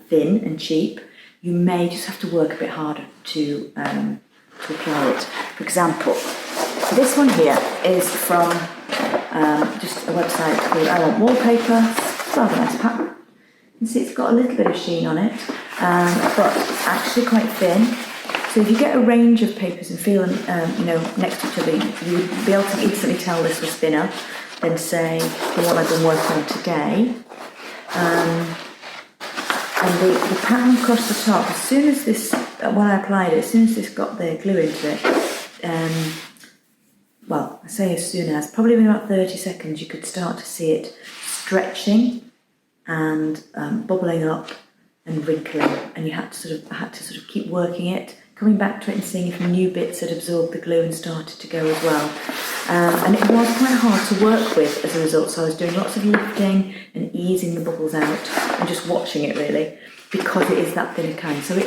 thin and cheap, you may just have to work a bit harder to apply it. For example, this one here is from just a website called I Want Wallpaper. It's rather nice pack. You can see it's got a little bit of sheen on it, but actually quite thin. So if you get a range of papers and feel them, next to each other, you would be able to instantly tell this was thinner than, say, the one I've been working on today. And the pattern across the top, as soon as this, when I applied it, as soon as this got the glue into it, well, I say as soon as, probably in about 30 seconds, you could start to see it stretching and bubbling up and wrinkling, and you had to sort of keep working it, coming back to it and seeing if new bits had absorbed the glue and started to go as well. And it was quite hard to work with as a result, so I was doing lots of lifting and easing the bubbles out and just watching it really, because it is that thinner kind. So you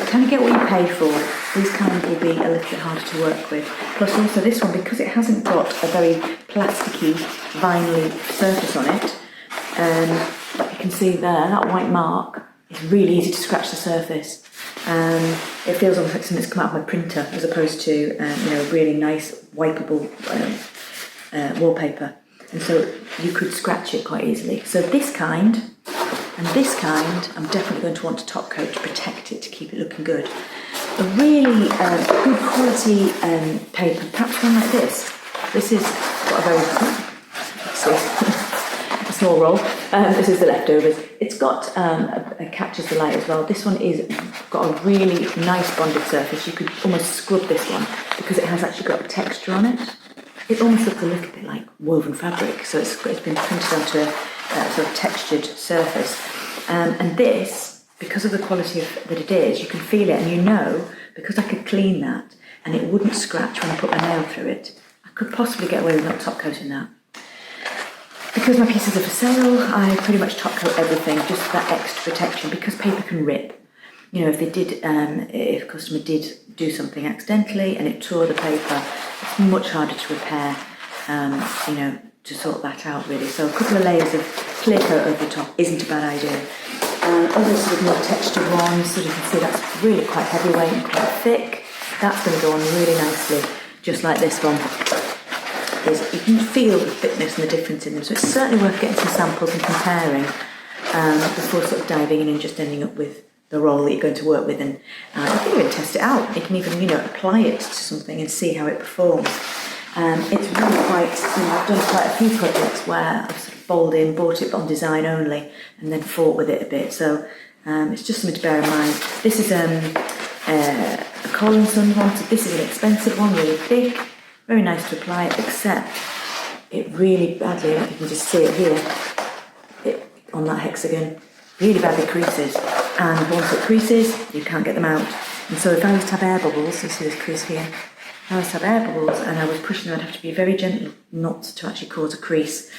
kind of get what you pay for. These kind will be a little bit harder to work with. Plus also this one, because it hasn't got a very plasticky, vinyl surface on it, you can see there, that white mark, it's really easy to scratch the surface. It feels almost like something's come out of my printer as opposed to really nice wipeable wallpaper, and so you could scratch it quite easily. So this kind and this kind I'm definitely going to want to top coat to protect it, to keep it looking good. A really good quality paper, perhaps one like this. This has got a very a small roll. This is the leftovers. It's got a catches the light as well. This one is got a really nice bonded surface. You could almost scrub this one because it has actually got a texture on it. It almost looks a little bit like woven fabric, so it's been printed onto a sort of textured surface. And this, because of the quality that it is, you can feel it, and because I could clean that and it wouldn't scratch when I put my nail through it, I could possibly get away with not top coating that. Because my pieces are for sale, I pretty much top coat everything, just for that extra protection, because paper can rip. If a customer did do something accidentally and it tore the paper, it's much harder to repair, to sort that out really. So a couple of layers of clear coat over the top isn't a bad idea. Other sort of more textured ones, so you can see that's really quite heavyweight and quite thick. That's going to go on really nicely, just like this one. You can feel the thickness and the difference in them, so it's certainly worth getting some samples and comparing before sort of diving in and just ending up with the roll that you're going to work with. And you can even test it out. You can even apply it to something and see how it performs. It's really quite, I've done quite a few projects where I've sort of bought it on design only and then fought with it a bit, so it's just something to bear in mind. This is a Cole & Son one, so this is an expensive one, really thick. Very nice to apply, except it really badly, you can just see it here, on that hexagon, really badly creases. And once it creases, you can't get them out. And so if I was to have air bubbles, you see this crease here, if I was to have air bubbles and I was pushing them, I'd have to be very gentle not to actually cause a crease.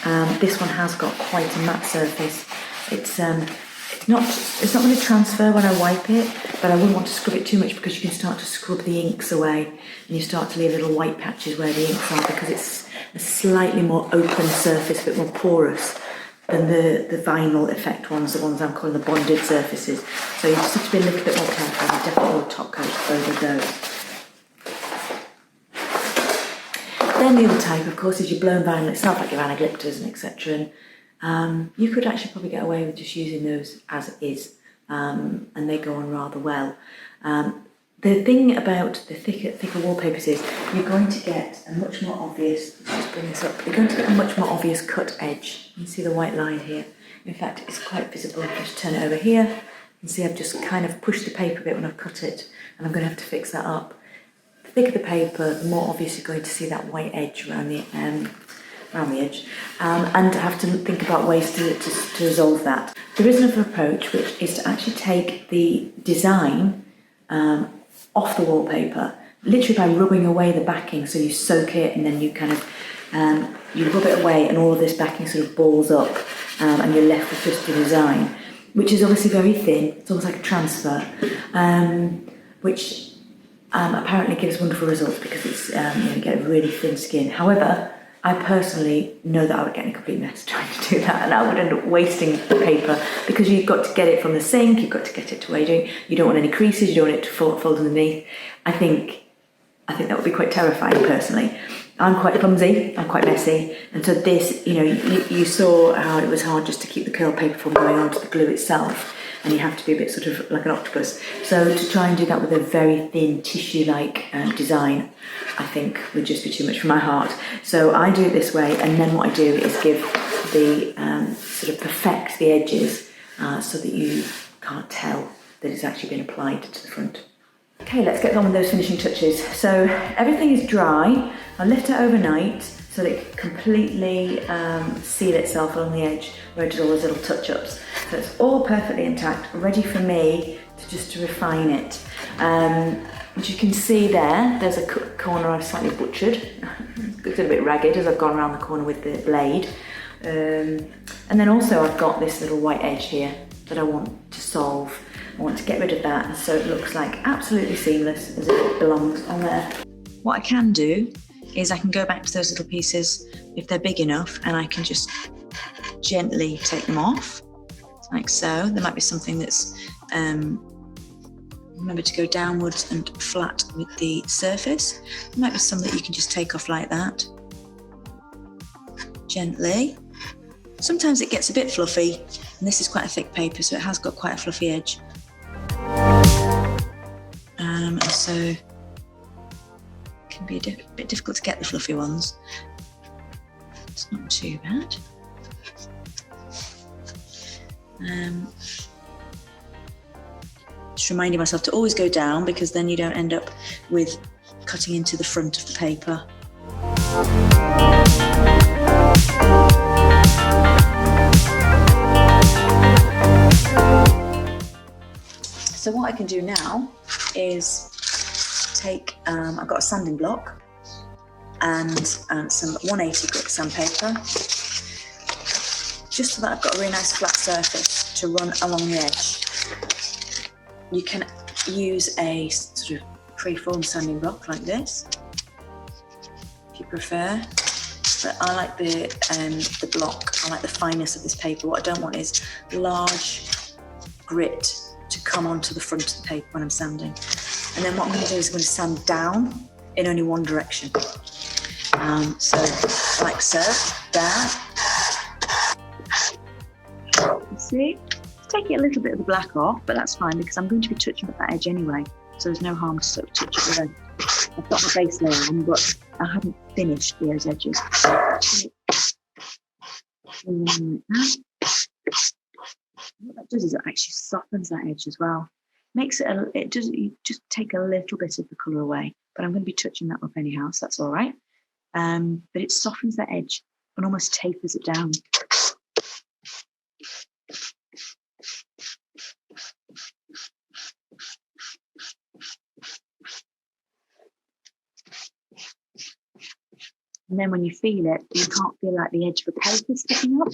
This one has got quite a matte surface. It's not going to transfer when I wipe it, but I wouldn't want to scrub it too much because you can start to scrub the inks away and you start to leave little white patches where the inks are, because it's a slightly more open surface, a bit more porous than the vinyl effect ones, the ones I'm calling the bonded surfaces. So you just have to be a little bit more careful. I definitely will top coat over those. Then the other type, of course, is your blown vinyl itself, like your anaglyptas and etc. And you could actually probably get away with just using those as it is, and they go on rather well. The thing about the thicker wallpapers is you're going to get a much more obvious, let's just bring this up, you're going to get a much more obvious cut edge. You can see the white line here. In fact, it's quite visible. I'll just turn it over here. You can see I've just kind of pushed the paper a bit when I've cut it, and I'm going to have to fix that up. The thicker the paper, the more obvious you're going to see that white edge around the edge, and have to think about ways to resolve that. There is another approach, which is to actually take the design off the wallpaper, literally by rubbing away the backing. So you soak it and then you kind of you rub it away, and all of this backing sort of balls up, and you're left with just the design, which is obviously very thin. It's almost like a transfer, which apparently gives wonderful results because it's you get a really thin skin. However, I personally know that I would get in a complete mess trying to do that, and I would end up wasting the paper, because you've got to get it from the sink, you've got to get it to where you're doing. You don't want any creases, you don't want it to fold underneath. I think that would be quite terrifying personally. I'm quite clumsy, I'm quite messy, and so this, you saw how it was hard just to keep the curl paper from going onto the glue itself, and you have to be a bit sort of like an octopus. So to try and do that with a very thin tissue-like design, I think would just be too much for my heart. So I do it this way, and then what I do is give the sort of perfect the edges so that you can't tell that it's actually been applied to the front. Okay, let's get on with those finishing touches. So everything is dry. I'll lift it overnight so that it can completely seal itself along the edge where it does all those little touch-ups. So it's all perfectly intact, ready for me to refine it. As you can see there's a corner I've slightly butchered. It's a bit ragged as I've gone around the corner with the blade. And then also I've got this little white edge here that I want to solve. I want to get rid of that so it looks like absolutely seamless, as if it belongs on there. What I can do is I can go back to those little pieces if they're big enough, and I can just gently take them off, like so. There might be something that's, remember to go downwards and flat with the surface. There might be some that you can just take off like that, gently. Sometimes it gets a bit fluffy, and this is quite a thick paper, so it has got quite a fluffy edge. So it can be a bit difficult to get the fluffy ones. It's not too bad. Just reminding myself to always go down, because then you don't end up with cutting into the front of the paper. So what I can do now is take, I've got a sanding block and some 180 grit sandpaper, just so that I've got a really nice flat surface to run along the edge. You can use a sort of pre-formed sanding block like this, if you prefer. But I like the block, I like the fineness of this paper. What I don't want is large grit to come onto the front of the paper when I'm sanding. And then what I'm going to do is I'm going to sand down in only one direction. So like so, down. You see? Taking a little bit of the black off, but that's fine because I'm going to be touching up that edge anyway. So there's no harm to sort of touch it with it. I've got my base layer on, but I haven't finished those edges. What that does is it actually softens that edge as well. Makes it, you just take a little bit of the colour away, but I'm going to be touching that up anyhow, so that's all right. But it softens that edge and almost tapers it down. And then when you feel it, you can't feel like the edge of the paper sticking up.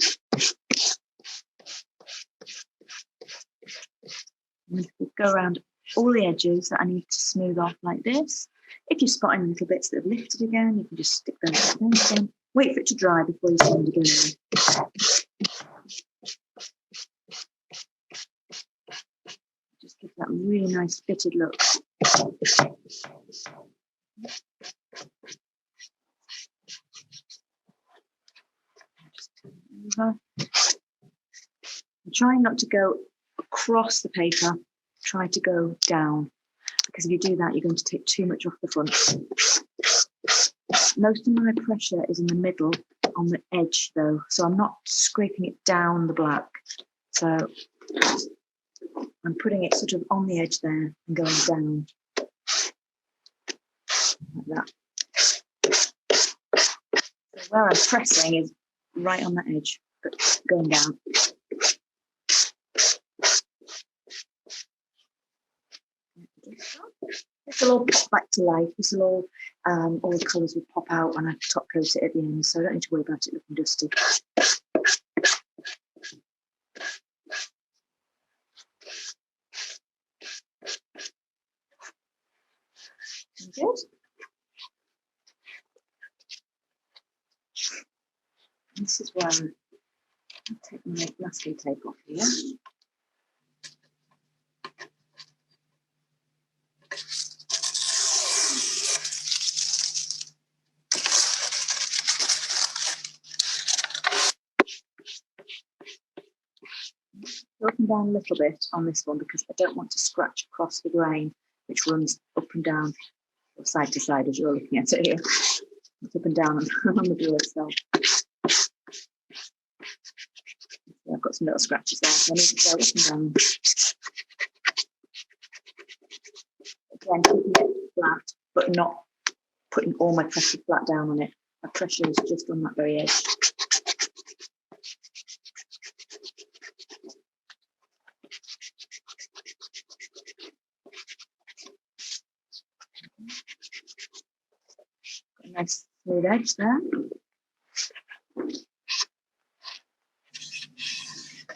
I'm going to go around all the edges that I need to smooth off like this. If you're spotting little bits that have lifted again, you can just stick them down again. Wait for it to dry before you sand again. Just give that really nice fitted look. I'm trying not to go across the paper, try to go down, because if you do that, you're going to take too much off the front. Most of my pressure is in the middle on the edge though, so I'm not scraping it down the black. So I'm putting it sort of on the edge there and going down like that. So where I'm pressing is right on that edge, but going down. This will all pop back to life. This will all the colours will pop out when I top coat it at the end, so I don't need to worry about it looking dusty. Good. this is where I'll take my masking tape off here. Up and down a little bit on this one because I don't want to scratch across the grain, which runs up and down or side to side as you're looking at it here. It's up and down on the blue itself. So I've got some little scratches there, so I need to go up and down. Again, keeping it flat, but not putting all my pressure flat down on it. My pressure is just on that very edge. Got a nice smooth edge there.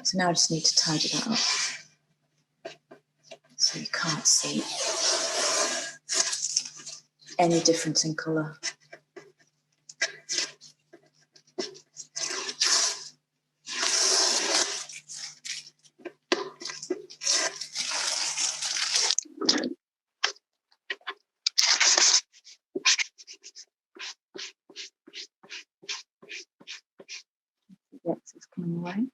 So now I just need to tidy that up so you can't see any difference in colour. The excess coming away.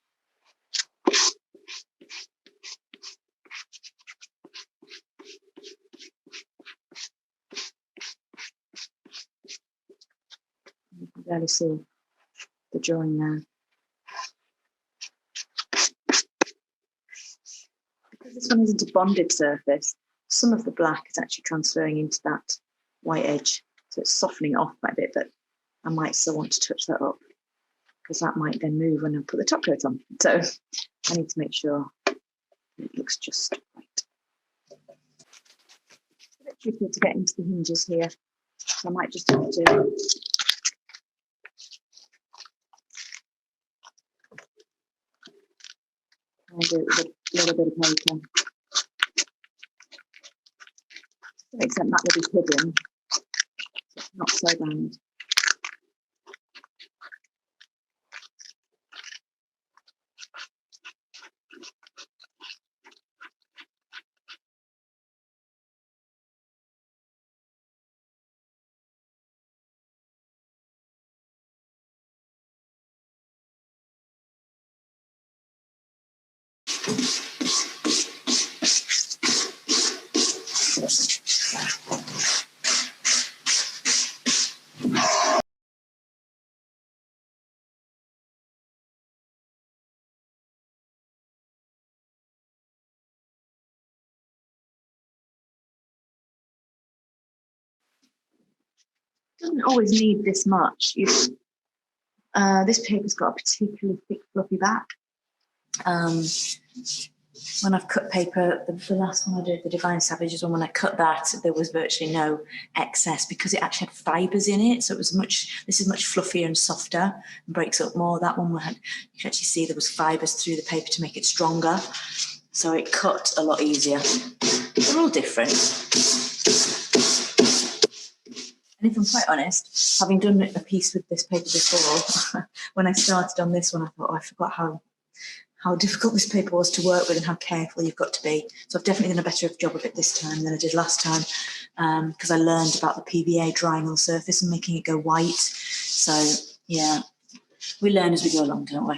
You can barely see the drawing there. Because this one isn't a bonded surface, some of the black is actually transferring into that white edge. So it's softening it off quite a bit, but I might still want to touch that up because that might then move when I put the top coat on. So I need to make sure it looks just right. It's a bit tricky to get into the hinges here, so I might just have to do it with a little bit of paper. To the extent that will be hidden, so it's not so bad. Doesn't always need this much. This paper's got a particularly thick, fluffy back. When I've cut paper, the last one I did, the Divine Savages one, when I cut that, there was virtually no excess because it actually had fibres in it. So it was this is much fluffier and softer and breaks up more. That one, you can actually see there was fibres through the paper to make it stronger. So it cut a lot easier. They're all different. And if I'm quite honest, having done a piece with this paper before, when I started on this one, I thought, oh, I forgot how difficult this paper was to work with and how careful you've got to be. So I've definitely done a better job of it this time than I did last time because I learned about the PVA drying on the surface and making it go white. So yeah, we learn as we go along, don't we?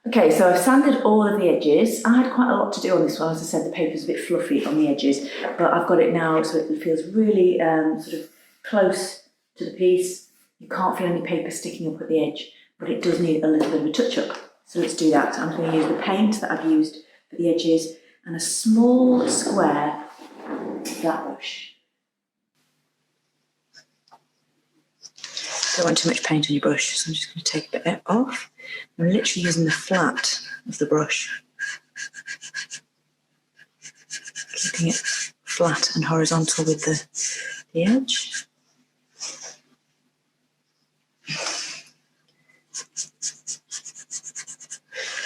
Okay, so I've sanded all of the edges. I had quite a lot to do on this one. As I said, the paper's a bit fluffy on the edges, but I've got it now so it feels really sort of close to the piece. You can't feel any paper sticking up at the edge, but it does need a little bit of a touch-up. So let's do that. I'm going to use the paint that I've used for the edges and a small square flat brush. Don't want too much paint on your brush, so I'm just going to take a bit off. I'm literally using the flat of the brush, keeping it flat and horizontal with the edge.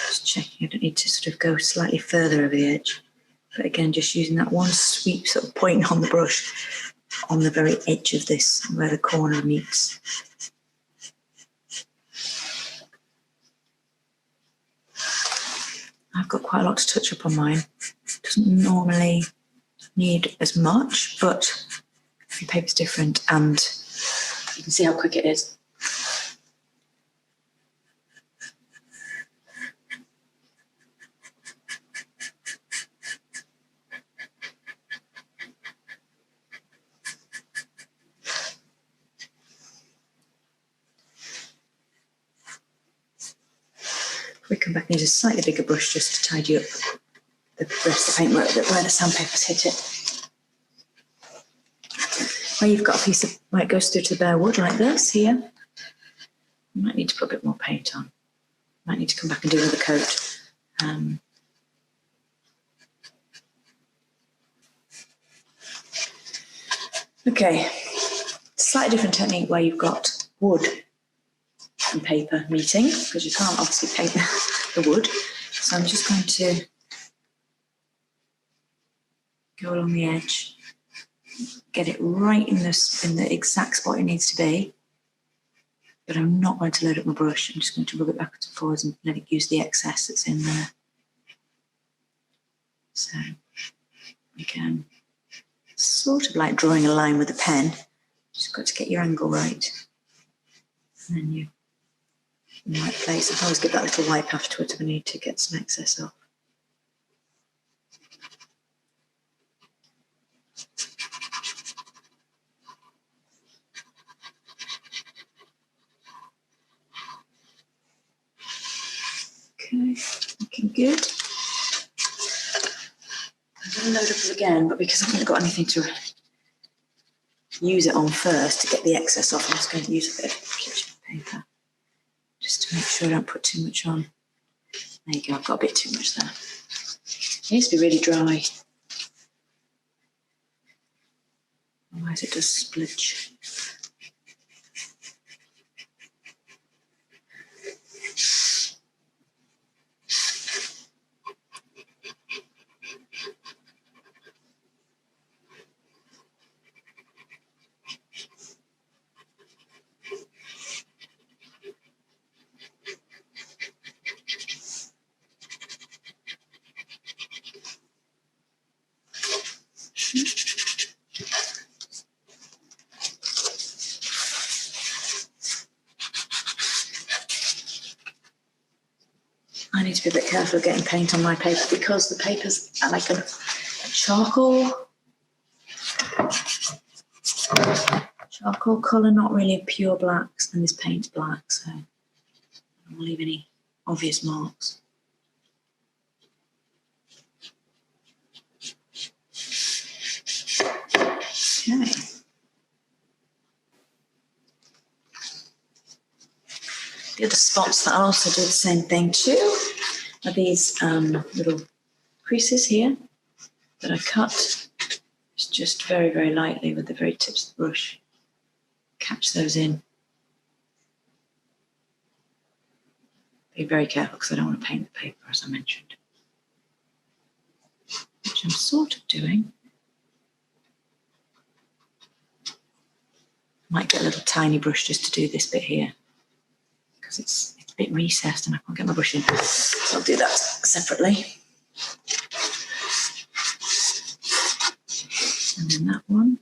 Just checking You don't need to sort of go slightly further over the edge. But again, just using that one sweep sort of point on the brush on the very edge of this, where the corner meets. I've got quite a lot to touch up on mine. Doesn't normally need as much, but every paper's different, and you can see how quick it is. We come back and use a slightly bigger brush just to tidy up the rest of the paintwork where the sandpaper's hit it. Where you've got a piece of, where it goes through to the bare wood like this here, you might need to put a bit more paint on. Might need to come back and do another coat. Okay, slightly different technique where you've got wood and paper meeting, because you can't obviously paint the wood. So I'm just going to go along the edge, get it right in the exact spot it needs to be. But I'm not going to load up my brush. I'm just going to rub it backwards and forwards and let it use the excess that's in there. So again, sort of like drawing a line with a pen. Just got to get your angle right. And then you in the right place. I can always give that little wipe afterwards if I need to get some excess off. Okay, looking good. I'm going to load up again, but because I haven't got anything to use it on first to get the excess off, I'm just going to use a bit of kitchen paper just to make sure I don't put too much on. There you go, I've got a bit too much there. It needs to be really dry, otherwise it does splitch. I need to be a bit careful of getting paint on my paper because the paper's like a charcoal colour, not really pure blacks, and this paint's black, so I don't want to leave any obvious marks. Okay. The other spots that I'll also do the same thing too are these little creases here that I cut just very, very lightly with the very tips of the brush. Catch those in. Be very careful because I don't want to paint the paper, as I mentioned. Which I'm sort of doing. Might get a little tiny brush just to do this bit here, because it's a bit recessed and I can't get my brush in. So I'll do that separately. And then that one.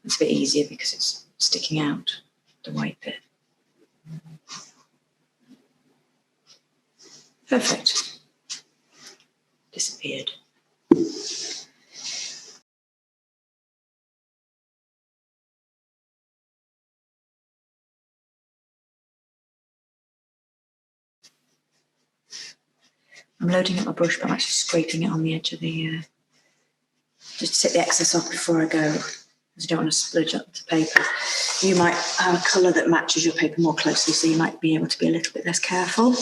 It's a bit easier because it's sticking out, the white bit. Perfect. Disappeared. I'm loading up my brush, but I'm actually scraping it on the edge of the, just to take the excess off before I go, because I don't want to spludge up the paper. You might have a colour that matches your paper more closely, so you might be able to be a little bit less careful.